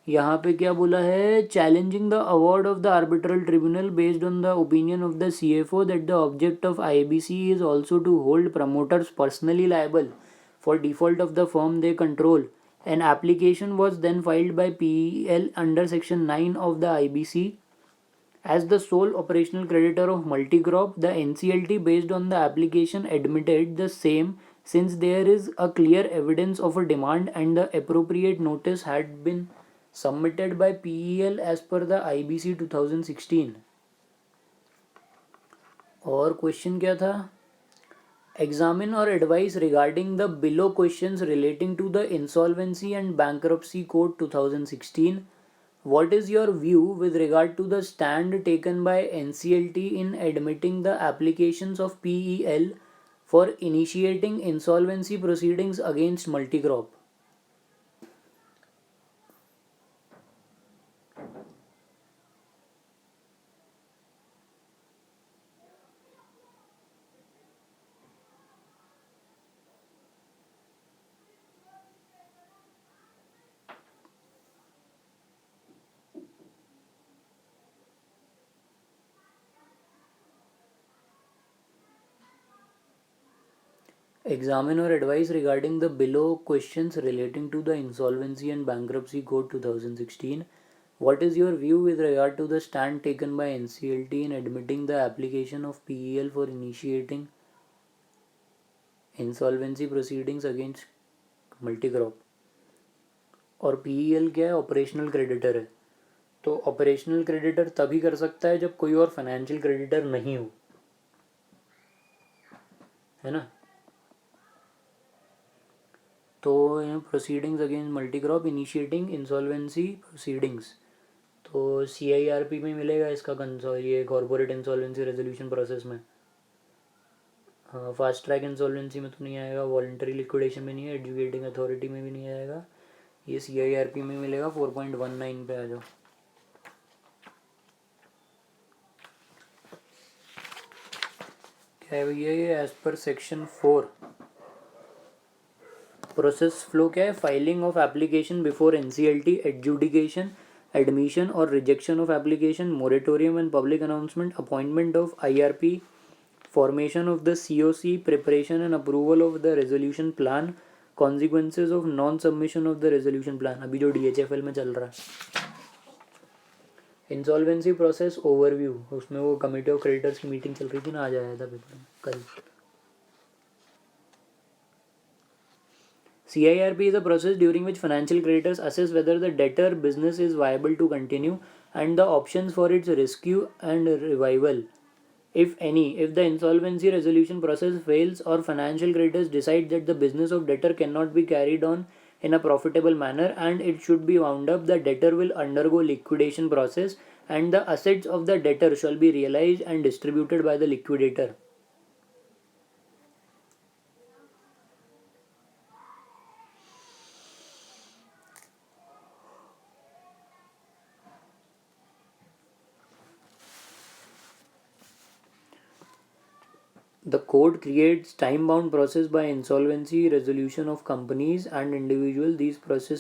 यहाँ पे क्या बोला है, challenging the award of the arbitral tribunal based on the opinion of the CFO that the object of IBC is also to hold promoters personally liable for default of the firm they control. An application was then filed by PEL under section 9 of the IBC. As the sole operational creditor of Multicorp, the NCLT based on the application admitted the same since there is a clear evidence of a demand and the appropriate notice had been submitted by PEL as per the IBC 2016. और question क्या था, examine or advise regarding the below questions relating to the Insolvency and Bankruptcy Code 2016. What is your view with regard to the stand taken by NCLT in admitting the applications of PEL for initiating insolvency proceedings against Multicorp? Examine or advise regarding the below questions relating to the Insolvency and Bankruptcy Code 2016. What is your view with regard to the stand taken by NCLT in admitting the application of PEL for initiating insolvency proceedings against Multicorp? और PEL क्या है, operational creditor है. तो operational creditor तभी कर सकता है जब कोई और फाइनेंशियल क्रेडिटर नहीं हो, है ना. तो proceedings against multicrop initiating insolvency proceedings, तो CIRP में मिलेगा इसका ये कॉर्पोरेट इंसॉल्वेंसी रेजोल्यूशन प्रोसेस में. हाँ, फास्ट ट्रैक इंसॉल्वेंसी में तो नहीं आएगा, वॉलंटरी लिक्विडेशन में नहीं है, एडजुकेटिंग अथॉरिटी में भी नहीं आएगा. ये CIRP में मिलेगा. 4.19 पे आ जाओ. क्या है भैया ये, as per section 4 process flow क्या है, filing of application before NCLT, adjudication, admission और rejection of application, moratorium and public announcement, appointment of IRP, formation of the COC, preparation and approval of the resolution plan, consequences of non submission of the resolution plan. अभी जो DHFL में चल रहा है. Insolvency process overview, उसमें वो committee of creditors की meeting चल रही थी ना, आज आया था पेपर में कल. CIRP is a process during which financial creditors assess whether the debtor business is viable to continue and the options for its rescue and revival. if any. If the insolvency resolution process fails or financial creditors decide that the business of debtor cannot be carried on in a profitable manner and it should be wound up, the debtor will undergo liquidation process and the assets of the debtor shall be realized and distributed by the liquidator. The code creates time bound process by insolvency resolution of companies and individuals. These processes